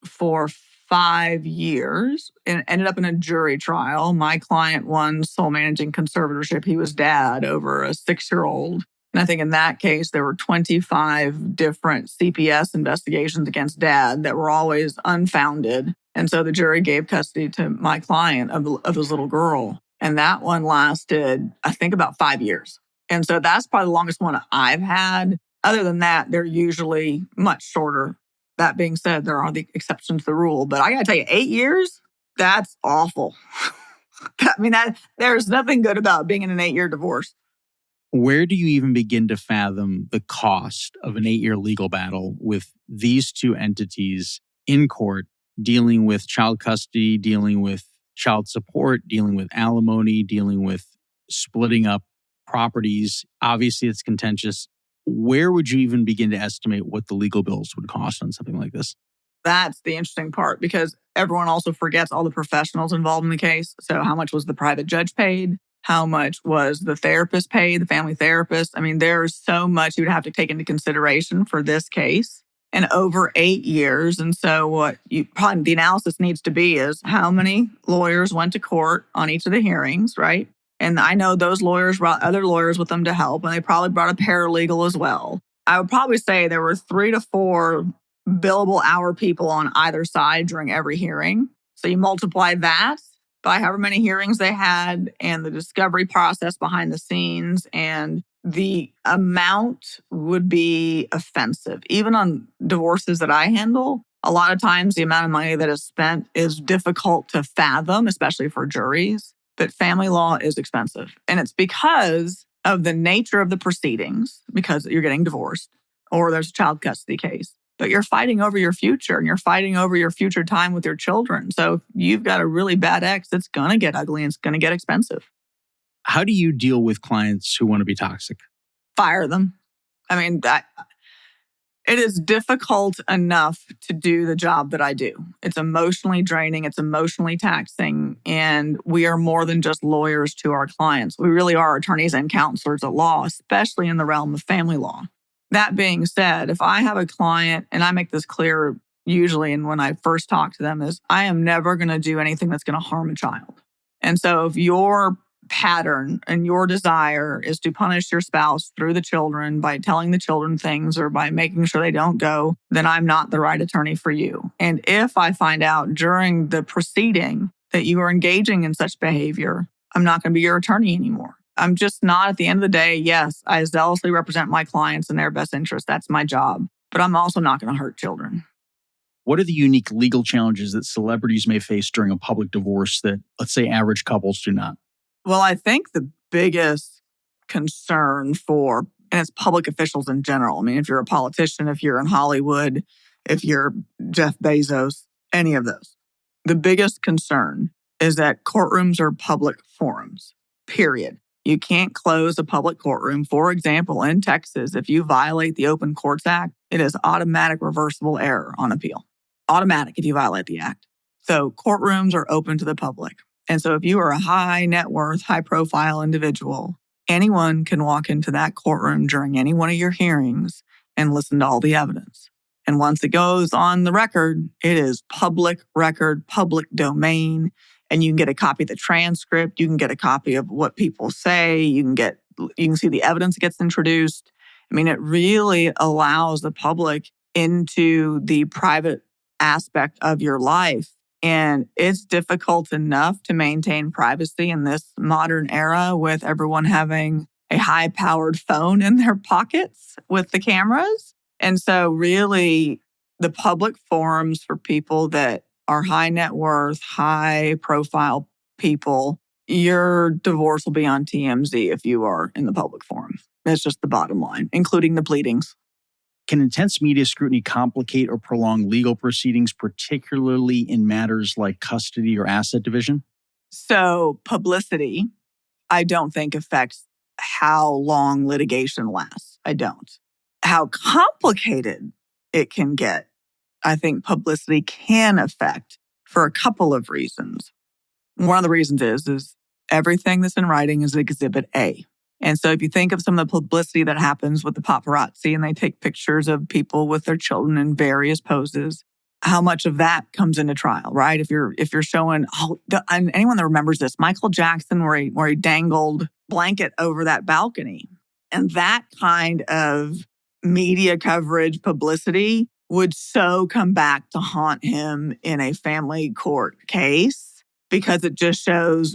for 5 years and ended up in a jury trial. My client won sole managing conservatorship. He was dad over a 6-year-old. And I think in that case, there were 25 different CPS investigations against dad that were always unfounded. And so the jury gave custody to my client of his little girl. And that one lasted, I think, about 5 years. And so that's probably the longest one I've had. Other than that, they're usually much shorter. That being said, there are the exceptions to the rule. But I got to tell you, 8 years, that's awful. There's nothing good about being in an 8-year divorce. Where do you even begin to fathom the cost of an 8-year legal battle with these two entities in court, dealing with child custody, dealing with child support, dealing with alimony, dealing with splitting up properties? Obviously, it's contentious. Where would you even begin to estimate what the legal bills would cost on something like this? That's the interesting part because everyone also forgets all the professionals involved in the case. So how much was the private judge paid? How much was the therapist paid, the family therapist? I mean, there's so much you would have to take into consideration for this case in over 8 years. And so what you probably the analysis needs to be is how many lawyers went to court on each of the hearings, right? And I know those lawyers brought other lawyers with them to help, and they probably brought a paralegal as well. I would probably say there were 3 to 4 billable hour people on either side during every hearing. So you multiply that by however many hearings they had and the discovery process behind the scenes, and the amount would be offensive. Even on divorces that I handle, a lot of times the amount of money that is spent is difficult to fathom, especially for juries. But family law is expensive. And it's because of the nature of the proceedings, because you're getting divorced or there's a child custody case. But you're fighting over your future and you're fighting over your future time with your children. So if you've got a really bad ex, it's going to get ugly and it's going to get expensive. How do you deal with clients who want to be toxic? Fire them. I mean, it is difficult enough to do the job that I do. It's emotionally draining. It's emotionally taxing. And we are more than just lawyers to our clients. We really are attorneys and counselors at law, especially in the realm of family law. That being said, if I have a client, and I make this clear usually, and when I first talk to them, is I am never going to do anything that's going to harm a child. And so if your pattern and your desire is to punish your spouse through the children by telling the children things or by making sure they don't go, then I'm not the right attorney for you. And if I find out during the proceeding that you are engaging in such behavior, I'm not going to be your attorney anymore. I'm just not, at the end of the day, yes, I zealously represent my clients in their best interest. That's my job. But I'm also not going to hurt children. What are the unique legal challenges that celebrities may face during a public divorce that, let's say, average couples do not? Well, I think the biggest concern for, and it's public officials in general. I mean, if you're a politician, if you're in Hollywood, if you're Jeff Bezos, any of those, the biggest concern is that courtrooms are public forums, period. You can't close a public courtroom. For example, in Texas, if you violate the Open Courts Act, it is automatic reversible error on appeal. Automatic if you violate the act. So courtrooms are open to the public. And so if you are a high net worth, high profile individual, anyone can walk into that courtroom during any one of your hearings and listen to all the evidence. And once it goes on the record, it is public record, public domain. And you can get a copy of the transcript. You can get a copy of what people say. You can see the evidence that gets introduced. I mean, it really allows the public into the private aspect of your life. And it's difficult enough to maintain privacy in this modern era with everyone having a high-powered phone in their pockets with the cameras. And so really, the public forums for people that are high net worth, high profile people, your divorce will be on TMZ if you are in the public forum. That's just the bottom line, including the pleadings. Can intense media scrutiny complicate or prolong legal proceedings, particularly in matters like custody or asset division? So publicity, I don't think affects how long litigation lasts. I don't. How complicated it can get, I think publicity can affect for a couple of reasons. One of the reasons is everything that's in writing is Exhibit A. And so if you think of some of the publicity that happens with the paparazzi and they take pictures of people with their children in various poses, how much of that comes into trial, right? If you're showing, and anyone that remembers this, Michael Jackson, where he dangled blanket over that balcony, and that kind of media coverage, publicity would so come back to haunt him in a family court case because it just shows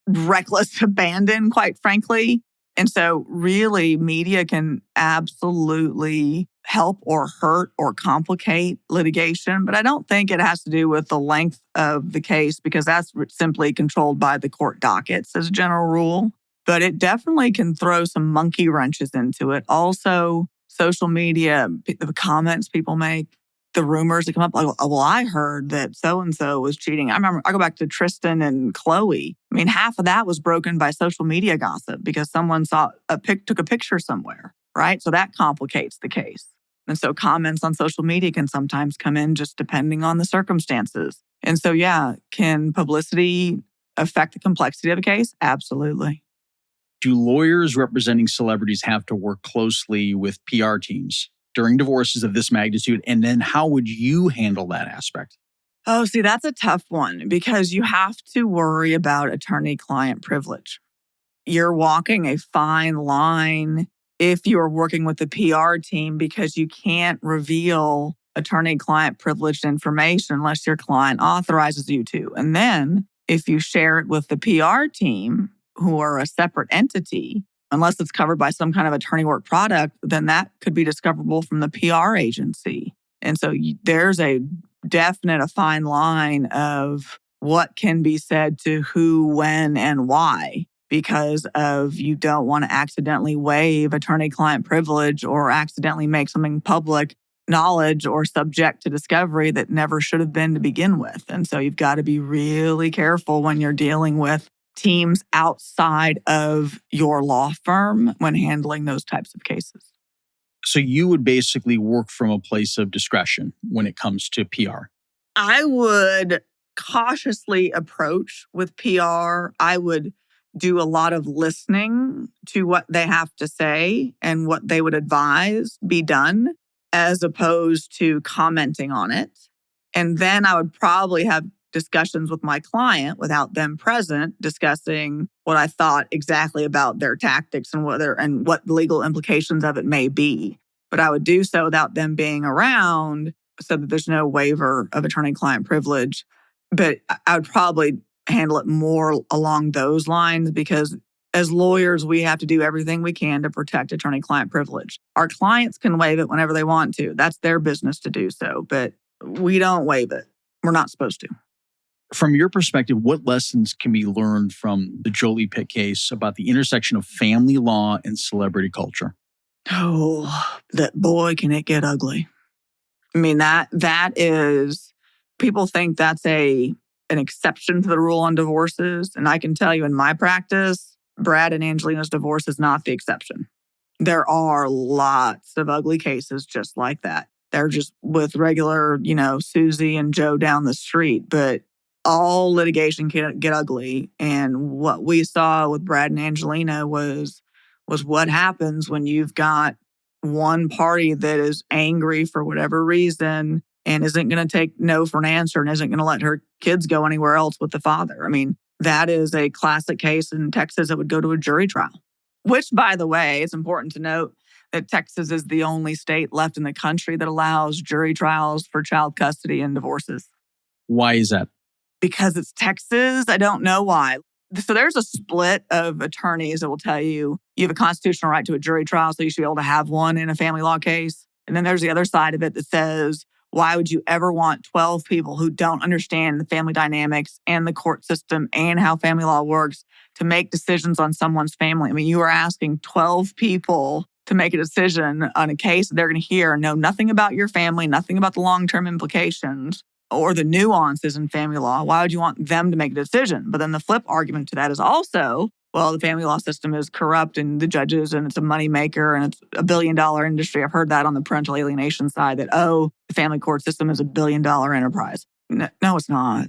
reckless abandon, quite frankly. And so really media can absolutely help or hurt or complicate litigation. But I don't think it has to do with the length of the case because that's simply controlled by the court dockets as a general rule. But it definitely can throw some monkey wrenches into it. Also, social media, the comments people make, the rumors that come up, like, oh, well, I heard that so-and-so was cheating. I remember, I go back to Tristan and Chloe. I mean, half of that was broken by social media gossip because someone took a picture somewhere, right? So that complicates the case. And so comments on social media can sometimes come in just depending on the circumstances. And so, yeah, can publicity affect the complexity of a case? Absolutely. Do lawyers representing celebrities have to work closely with PR teams during divorces of this magnitude? And then how would you handle that aspect? Oh, see, that's a tough one because you have to worry about attorney-client privilege. You're walking a fine line if you're working with the PR team because you can't reveal attorney-client privileged information unless your client authorizes you to. And then if you share it with the PR team, who are a separate entity, unless it's covered by some kind of attorney work product, then that could be discoverable from the PR agency. And so there's a fine line of what can be said to who, when, and why, because of you don't want to accidentally waive attorney-client privilege or accidentally make something public knowledge or subject to discovery that never should have been to begin with. And so you've got to be really careful when you're dealing with teams outside of your law firm when handling those types of cases. So you would basically work from a place of discretion when it comes to PR. I would cautiously approach with PR. I would do a lot of listening to what they have to say and what they would advise be done, as opposed to commenting on it. And then I would probably have discussions with my client without them present, discussing what I thought exactly about their tactics and what the legal implications of it may be. But I would do so without them being around so that there's no waiver of attorney-client privilege. But I would probably handle it more along those lines because as lawyers, we have to do everything we can to protect attorney-client privilege. Our clients can waive it whenever they want to. That's their business to do so. But we don't waive it. We're not supposed to. From your perspective, what lessons can be learned from the Jolie Pitt case about the intersection of family law and celebrity culture? Oh, that boy, can it get ugly. I mean, that is, people think that's an exception to the rule on divorces. And I can tell you in my practice, Brad and Angelina's divorce is not the exception. There are lots of ugly cases just like that. They're just with regular, Susie and Joe down the street. But all litigation can get ugly. And what we saw with Brad and Angelina was what happens when you've got one party that is angry for whatever reason and isn't going to take no for an answer and isn't going to let her kids go anywhere else with the father. I mean, that is a classic case in Texas that would go to a jury trial, which, by the way, it's important to note that Texas is the only state left in the country that allows jury trials for child custody and divorces. Why is that? Because it's Texas. I don't know why. So there's a split of attorneys that will tell you have a constitutional right to a jury trial, so you should be able to have one in a family law case. And then there's the other side of it that says, why would you ever want 12 people who don't understand the family dynamics and the court system and how family law works to make decisions on someone's family? I mean, you are asking 12 people to make a decision on a case that they're going to hear and know nothing about your family, nothing about the long-term implications or the nuances in family law. Why would you want them to make a decision? But then the flip argument to that is also, well, the family law system is corrupt and the judges and it's a moneymaker and it's $1 billion industry. I've heard that on the parental alienation side that, the family court system is $1 billion enterprise. No, it's not.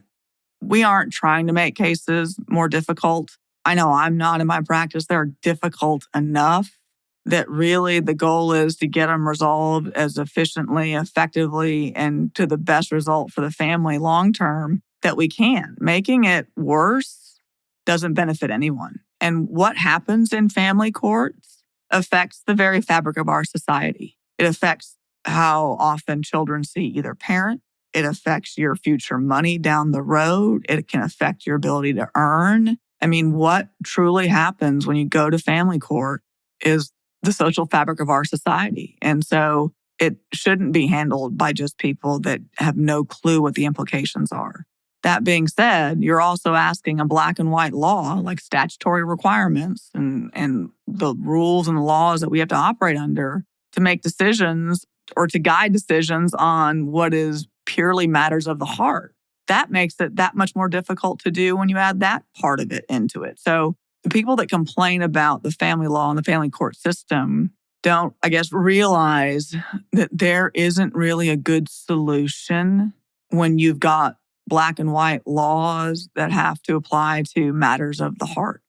We aren't trying to make cases more difficult. I know I'm not in my practice. They're difficult enough that really the goal is to get them resolved as efficiently, effectively, and to the best result for the family long-term that we can. Making it worse doesn't benefit anyone. And what happens in family courts affects the very fabric of our society. It affects how often children see either parent. It affects your future money down the road. It can affect your ability to earn. I mean, what truly happens when you go to family court is the social fabric of our society. And so it shouldn't be handled by just people that have no clue what the implications are. That being said, you're also asking a black and white law, like statutory requirements and the rules and the laws that we have to operate under to make decisions or to guide decisions on what is purely matters of the heart. That makes it that much more difficult to do when you add that part of it into it. So the people that complain about the family law and the family court system don't, I guess, realize that there isn't really a good solution when you've got black and white laws that have to apply to matters of the heart.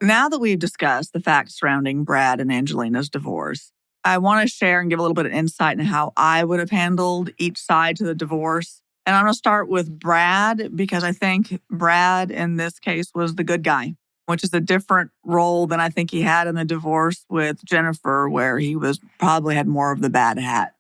Now that we've discussed the facts surrounding Brad and Angelina's divorce, I want to share and give a little bit of insight into how I would have handled each side to the divorce. And I'm going to start with Brad because I think Brad in this case was the good guy, which is a different role than I think he had in the divorce with Jennifer, where he was probably had more of the bad hat.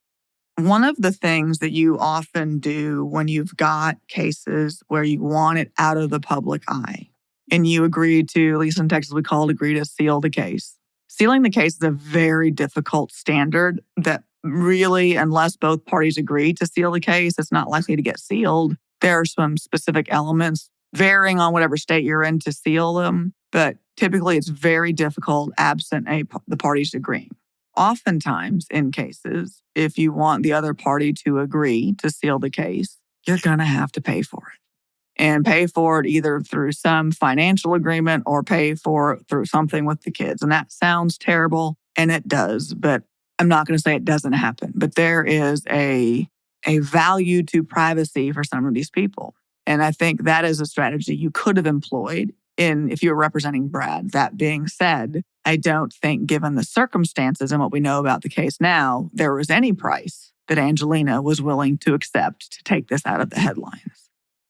One of the things that you often do when you've got cases where you want it out of the public eye, and you agree to, at least in Texas, we call it agree to seal the case. Sealing the case is a very difficult standard that really, unless both parties agree to seal the case, it's not likely to get sealed. There are some specific elements varying on whatever state you're in to seal them, but typically it's very difficult absent the parties agreeing. Oftentimes in cases, if you want the other party to agree to seal the case, you're going to have to pay for it. And pay for it either through some financial agreement or pay for it through something with the kids. And that sounds terrible, and it does, but I'm not going to say it doesn't happen. But there is a value to privacy for some of these people. And I think that is a strategy you could have employed if you were representing Brad. That being said, I don't think, given the circumstances and what we know about the case now, there was any price that Angelina was willing to accept to take this out of the headlines.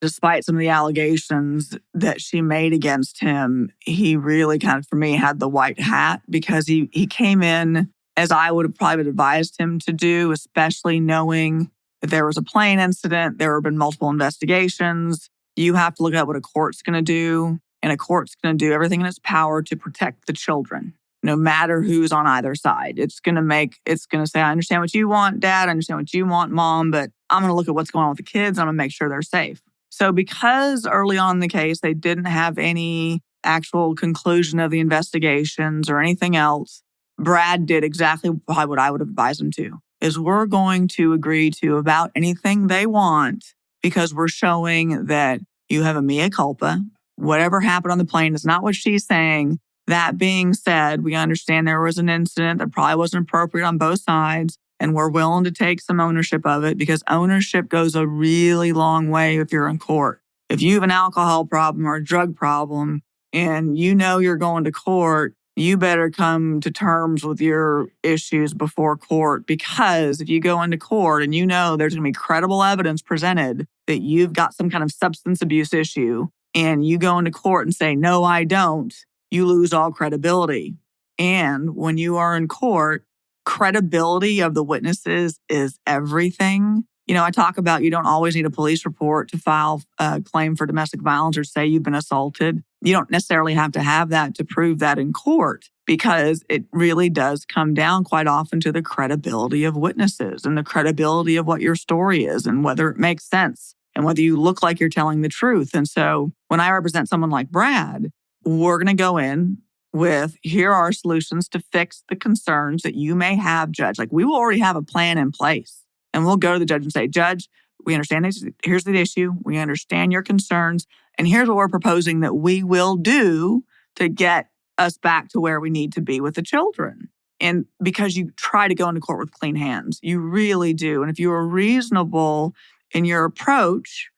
Despite some of the allegations that she made against him, he really kind of, for me, had the white hat because he came in as I would have probably advised him to do, especially knowing that there was a plane incident, there have been multiple investigations. You have to look at what a court's going to do, and a court's going to do everything in its power to protect the children, no matter who's on either side. It's going to say, I understand what you want, Dad, I understand what you want, Mom, but I'm going to look at what's going on with the kids, I'm going to make sure they're safe. So because early on in the case, they didn't have any actual conclusion of the investigations or anything else, Brad did exactly what I would advise him to, is we're going to agree to about anything they want because we're showing that you have a mea culpa. Whatever happened on the plane is not what she's saying. That being said, we understand there was an incident that probably wasn't appropriate on both sides. And we're willing to take some ownership of it because ownership goes a really long way if you're in court. If you have an alcohol problem or a drug problem and you know you're going to court, you better come to terms with your issues before court, because if you go into court and you know there's going to be credible evidence presented that you've got some kind of substance abuse issue and you go into court and say, no, I don't, you lose all credibility. And when you are in court, credibility of the witnesses is everything. You know, I talk about you don't always need a police report to file a claim for domestic violence or say you've been assaulted. You don't necessarily have to have that to prove that in court, because it really does come down quite often to the credibility of witnesses and the credibility of what your story is and whether it makes sense and whether you look like you're telling the truth. And so when I represent someone like Brad, we're going to go in with, here are solutions to fix the concerns that you may have, Judge. Like, we will already have a plan in place. And we'll go to the judge and say, Judge, we understand this. Here's the issue. We understand your concerns. And here's what we're proposing that we will do to get us back to where we need to be with the children. And because you try to go into court with clean hands, you really do. And if you are reasonable in your approach,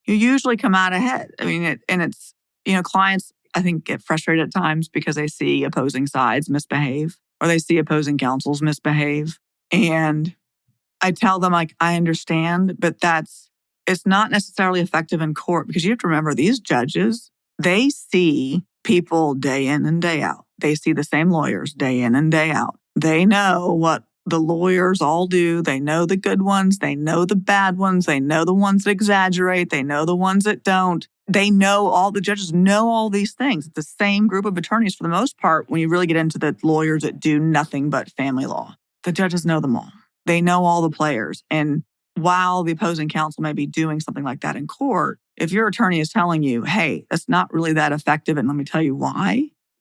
you usually come out ahead. I mean, it's, clients, I think, get frustrated at times because they see opposing sides misbehave or they see opposing counsels misbehave. And I tell them, like, I understand, but it's not necessarily effective in court, because you have to remember, these judges, they see people day in and day out. They see the same lawyers day in and day out. They know what the lawyers all do. They know the good ones. They know the bad ones. They know the ones that exaggerate. They know the ones that don't. the judges know all these things. It's the same group of attorneys for the most part when you really get into the lawyers that do nothing but family law. The judges know them all. They know all the players. And while the opposing counsel may be doing something like that in court, if your attorney is telling you, hey, that's not really that effective, and let me tell you why,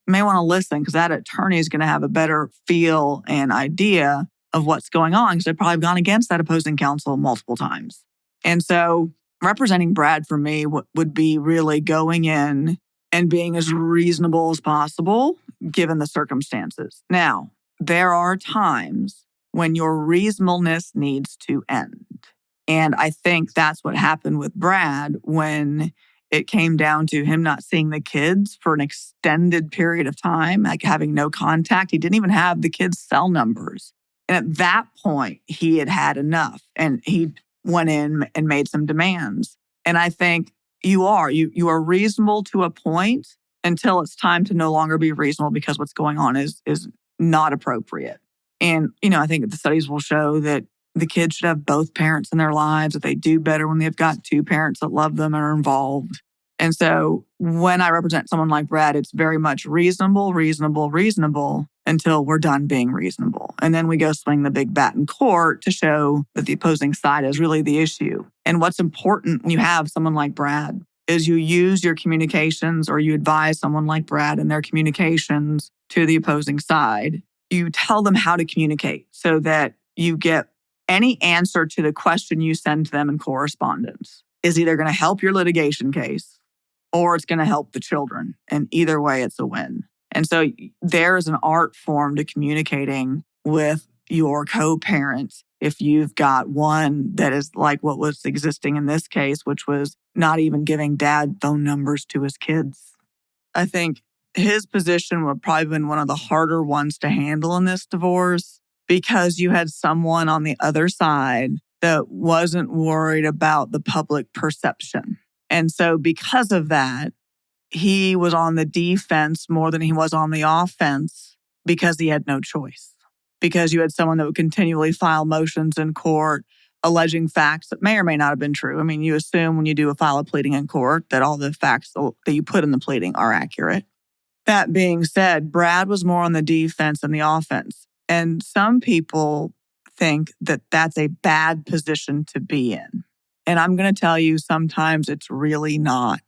you may want to listen because that attorney is going to have a better feel and idea of what's going on because they've probably gone against that opposing counsel multiple times. And so representing Brad for me would be really going in and being as reasonable as possible given the circumstances. Now, there are times when your reasonableness needs to end. And I think that's what happened with Brad when it came down to him not seeing the kids for an extended period of time, like having no contact. He didn't even have the kids' cell numbers. And at that point, he had had enough and he went in and made some demands. And I think you are reasonable to a point until it's time to no longer be reasonable because what's going on is not appropriate. And, I think the studies will show that the kids should have both parents in their lives, that they do better when they've got two parents that love them and are involved. And so when I represent someone like Brad, it's very much reasonable until we're done being reasonable. And then we go swing the big bat in court to show that the opposing side is really the issue. And what's important when you have someone like Brad is you use your communications or you advise someone like Brad in their communications to the opposing side. You tell them how to communicate so that you get any answer to the question you send to them in correspondence is either going to help your litigation case or it's going to help the children. And either way, it's a win. And so there is an art form to communicating with your co-parents if you've got one that is like what was existing in this case, which was not even giving dad phone numbers to his kids. I think his position would probably been one of the harder ones to handle in this divorce because you had someone on the other side that wasn't worried about the public perception. And so because of that, he was on the defense more than he was on the offense because he had no choice. Because you had someone that would continually file motions in court alleging facts that may or may not have been true. I mean, you assume when you file a pleading in court that all the facts that you put in the pleading are accurate. That being said, Brad was more on the defense than the offense. And some people think that that's a bad position to be in. And I'm going to tell you, sometimes it's really not.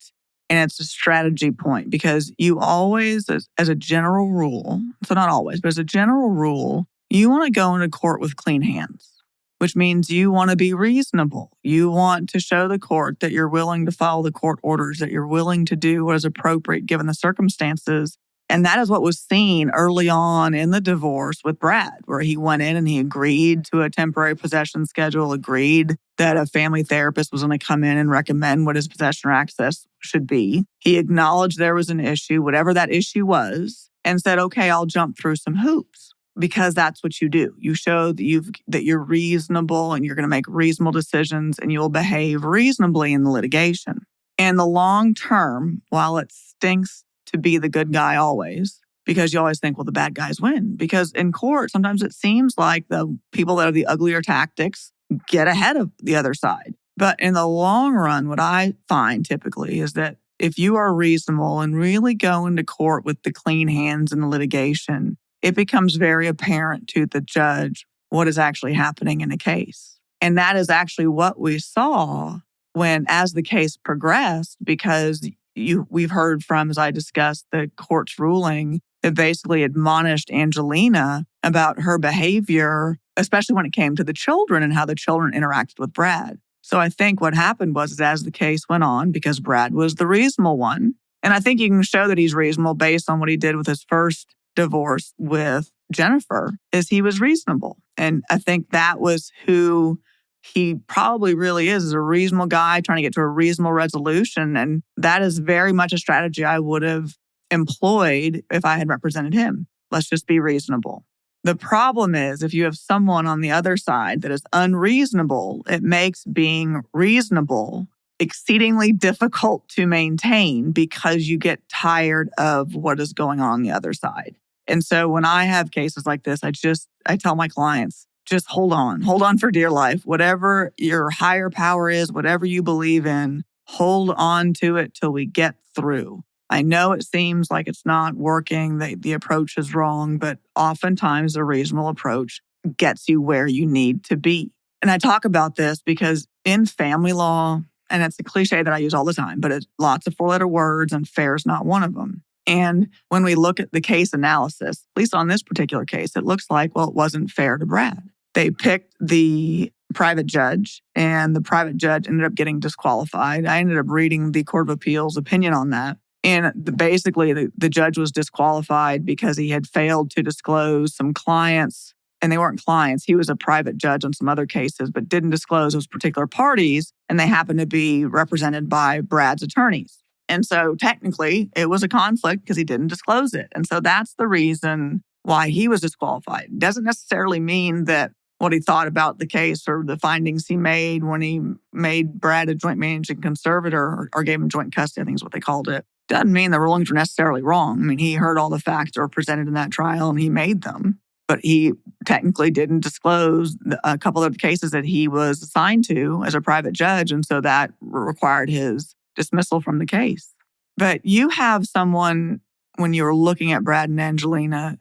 And it's a strategy point because you always, as a general rule, so not always, but as a general rule, you want to go into court with clean hands, which means you want to be reasonable. You want to show the court that you're willing to follow the court orders, that you're willing to do what is appropriate given the circumstances. And that is what was seen early on in the divorce with Brad, where he went in and he agreed to a temporary possession schedule, agreed that a family therapist was going to come in and recommend what his possession or access should be. He acknowledged there was an issue, whatever that issue was, and said, okay, I'll jump through some hoops because that's what you do. You show that you're reasonable and you're going to make reasonable decisions and you'll behave reasonably in the litigation. In the long term, while it stinks to be the good guy always, because you always think, well, the bad guys win. Because in court, sometimes it seems like the people that are the uglier tactics get ahead of the other side. But in the long run, what I find typically is that if you are reasonable and really go into court with the clean hands in the litigation, it becomes very apparent to the judge what is actually happening in a case. And that is actually what we saw as the case progressed, because we've heard from, as I discussed, the court's ruling that basically admonished Angelina about her behavior, especially when it came to the children and how the children interacted with Brad. So I think what happened was as the case went on, because Brad was the reasonable one, and I think you can show that he's reasonable based on what he did with his first divorce with Jennifer, is he was reasonable. And I think that was who he probably really is a reasonable guy trying to get to a reasonable resolution. And that is very much a strategy I would have employed if I had represented him. Let's just be reasonable. The problem is if you have someone on the other side that is unreasonable, it makes being reasonable exceedingly difficult to maintain because you get tired of what is going on the other side. And so when I have cases like this, I tell my clients, just hold on for dear life. Whatever your higher power is, whatever you believe in, hold on to it till we get through. I know it seems like it's not working, the approach is wrong, but oftentimes a reasonable approach gets you where you need to be. And I talk about this because in family law, and it's a cliche that I use all the time, but it's lots of four-letter words and fair is not one of them. And when we look at the case analysis, at least on this particular case, it looks like, well, it wasn't fair to Brad. They picked the private judge and the private judge ended up getting disqualified. I ended up reading the Court of Appeals opinion on that. And basically, the judge was disqualified because he had failed to disclose some clients, and they weren't clients. He was a private judge on some other cases, but didn't disclose those particular parties, and they happened to be represented by Brad's attorneys. And so technically, it was a conflict because he didn't disclose it. And so that's the reason why he was disqualified. It doesn't necessarily mean that what he thought about the case or the findings he made when he made Brad a joint managing conservator or gave him joint custody, I think is what they called it. Doesn't mean the rulings were necessarily wrong. I mean, he heard all the facts that were presented in that trial and he made them. But he technically didn't disclose a couple of cases that he was assigned to as a private judge. And so that required his dismissal from the case. But you have someone, when you're looking at Brad and Angelina,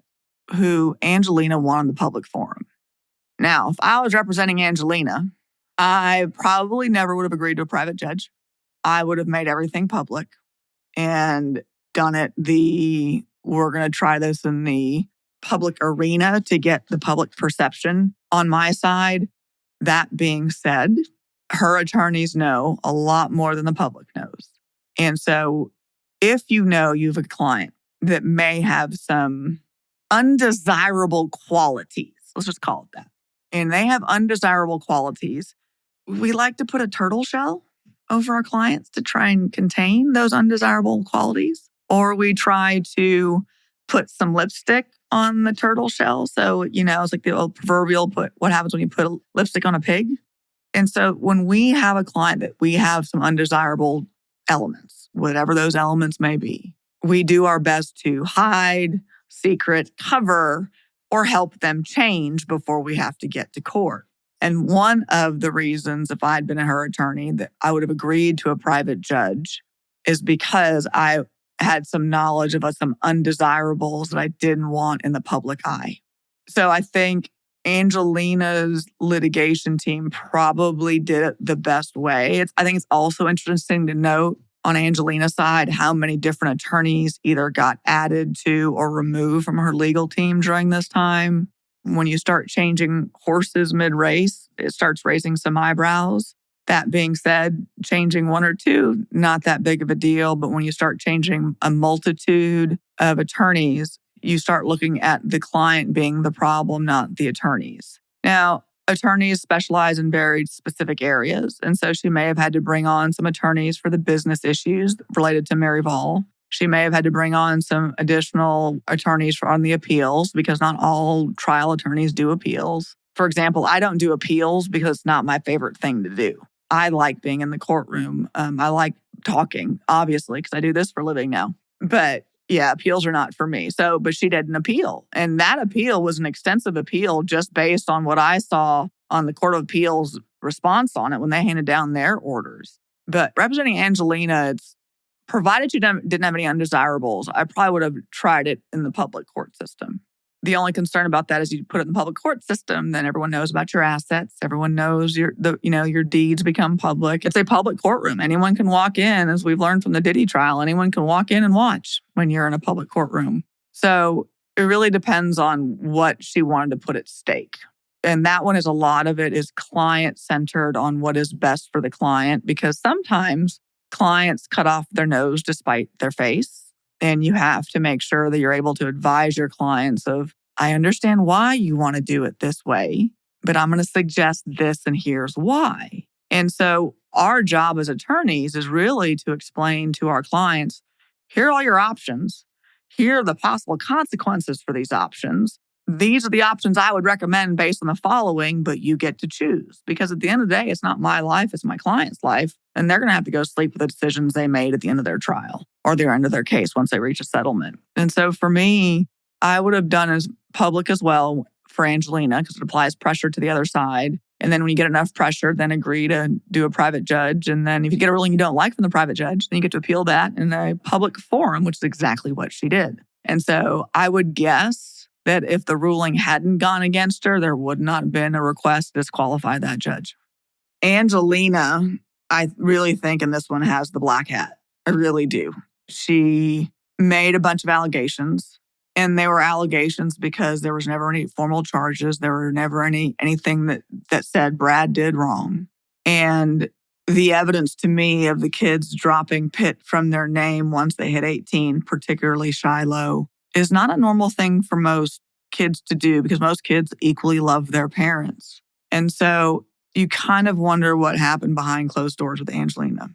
who Angelina won in the public forum. Now, if I was representing Angelina, I probably never would have agreed to a private judge. I would have made everything public and done it we're going to try this in the public arena to get the public perception on my side. That being said, her attorneys know a lot more than the public knows. And so if you know you have a client that may have some undesirable qualities, let's just call it that, and they have undesirable qualities, we like to put a turtle shell over our clients to try and contain those undesirable qualities, or we try to put some lipstick on the turtle shell. So, it's like the old proverbial what happens when you put lipstick on a pig. And so when we have a client that we have some undesirable elements, whatever those elements may be, we do our best to hide, secret, cover, or help them change before we have to get to court. And one of the reasons, if I'd been her attorney, that I would have agreed to a private judge is because I had some knowledge of some undesirables that I didn't want in the public eye. So I think Angelina's litigation team probably did it the best way. I think it's also interesting to note on Angelina's side how many different attorneys either got added to or removed from her legal team during this time. When you start changing horses mid-race, it starts raising some eyebrows. That being said, changing one or two, not that big of a deal. But when you start changing a multitude of attorneys, you start looking at the client being the problem, not the attorneys. Now, attorneys specialize in very specific areas. And so she may have had to bring on some attorneys for the business issues related to Mary Vol. She may have had to bring on some additional attorneys on the appeals because not all trial attorneys do appeals. For example, I don't do appeals because it's not my favorite thing to do. I like being in the courtroom. I like talking, obviously, because I do this for a living now. But yeah, appeals are not for me. But she did an appeal. And that appeal was an extensive appeal just based on what I saw on the Court of Appeals response on it when they handed down their orders. But representing Angelina, it's provided you didn't have any undesirables, I probably would have tried it in the public court system. The only concern about that is you put it in the public court system, then everyone knows about your assets. Everyone knows your deeds become public. It's a public courtroom. Anyone can walk in, as we've learned from the Diddy trial. Anyone can walk in and watch when you're in a public courtroom. So it really depends on what she wanted to put at stake. And that one is a lot of it is client-centered on what is best for the client, because sometimes clients cut off their nose to spite their face. And you have to make sure that you're able to advise your clients of, I understand why you want to do it this way, but I'm going to suggest this and here's why. And so our job as attorneys is really to explain to our clients, here are all your options. Here are the possible consequences for these options. These are the options I would recommend based on the following, but you get to choose. Because at the end of the day, it's not my life, it's my client's life. And they're going to have to go sleep with the decisions they made at the end of their trial or the end of their case once they reach a settlement. And so for me, I would have done as public as well for Angelina because it applies pressure to the other side. And then when you get enough pressure, then agree to do a private judge. And then if you get a ruling you don't like from the private judge, then you get to appeal that in a public forum, which is exactly what she did. And so I would guess that if the ruling hadn't gone against her, there would not have been a request to disqualify that judge. Angelina, I really think in this one has the black hat. I really do. She made a bunch of allegations, and they were allegations because there was never any formal charges. There were never anything that said Brad did wrong. And the evidence to me of the kids dropping Pitt from their name once they hit 18, particularly Shiloh, is not a normal thing for most kids to do because most kids equally love their parents. And so you kind of wonder what happened behind closed doors with Angelina.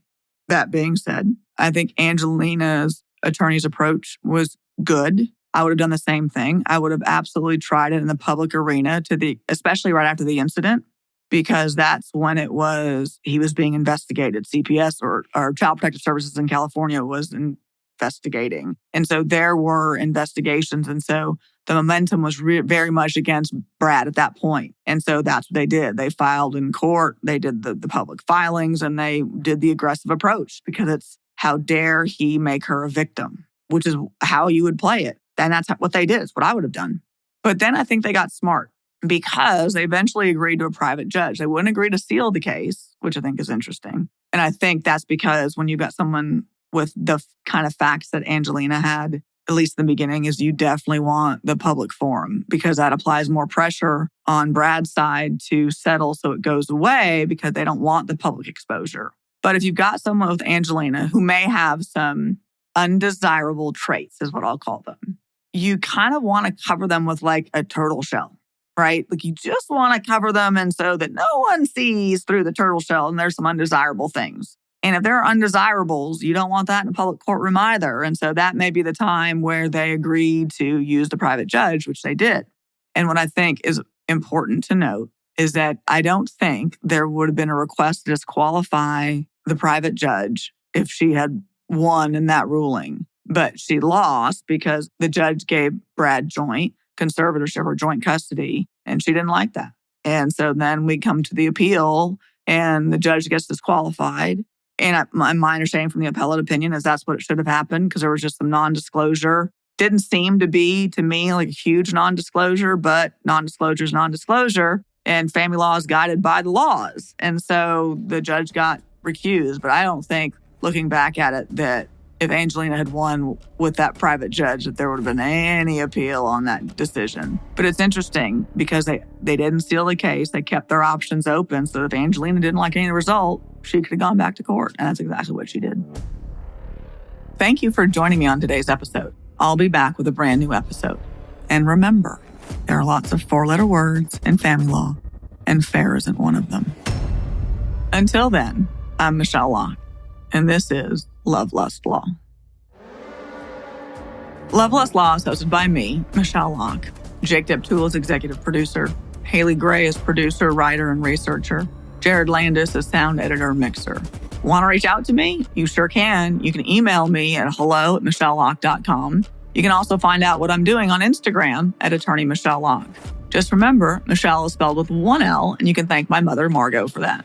That being said, I think Angelina's attorney's approach was good. I would have done the same thing. I would have absolutely tried it in the public arena especially right after the incident, because that's when he was being investigated. CPS or Child Protective Services in California was investigating. And so there were investigations. And so the momentum was very much against Brad at that point. And so that's what they did. They filed in court. They did the public filings, and they did the aggressive approach because it's how dare he make her a victim, which is how you would play it. And that's what they did. It's what I would have done. But then I think they got smart because they eventually agreed to a private judge. They wouldn't agree to seal the case, which I think is interesting. And I think that's because when you've got someone with the kind of facts that Angelina had, at least in the beginning, is you definitely want the public forum because that applies more pressure on Brad's side to settle so it goes away because they don't want the public exposure. But if you've got someone with Angelina who may have some undesirable traits, is what I'll call them, you kind of want to cover them with like a turtle shell, right? Like you just want to cover them and so that no one sees through the turtle shell and there's some undesirable things. And if there are undesirables, you don't want that in a public courtroom either. And so that may be the time where they agreed to use the private judge, which they did. And what I think is important to note is that I don't think there would have been a request to disqualify the private judge if she had won in that ruling. But she lost because the judge gave Brad joint conservatorship or joint custody, and she didn't like that. And so then we come to the appeal, and the judge gets disqualified. And my understanding from the appellate opinion is that's what it should have happened because there was just some non-disclosure. Didn't seem to be, to me, like a huge non-disclosure, but non-disclosure is non-disclosure. And family law is guided by the laws. And so the judge got recused. But I don't think, looking back at it, that if Angelina had won with that private judge, that there would have been any appeal on that decision. But it's interesting because they didn't seal the case. They kept their options open so that if Angelina didn't like any of the result, she could have gone back to court. And that's exactly what she did. Thank you for joining me on today's episode. I'll be back with a brand new episode. And remember, there are lots of four-letter words in family law, and fair isn't one of them. Until then, I'm Michele Locke, and this is Love, Lust, Law. Love, Lust, Law is hosted by me, Michele Locke. Jake Deptula is executive producer. Haley Gray is producer, writer, and researcher. Jared Landis is sound editor and mixer. Want to reach out to me? You sure can. You can email me at hello@michelelocke.com. You can also find out what I'm doing on Instagram at attorney Michele Locke. Just remember, Michele is spelled with one L, and you can thank my mother, Margot, for that.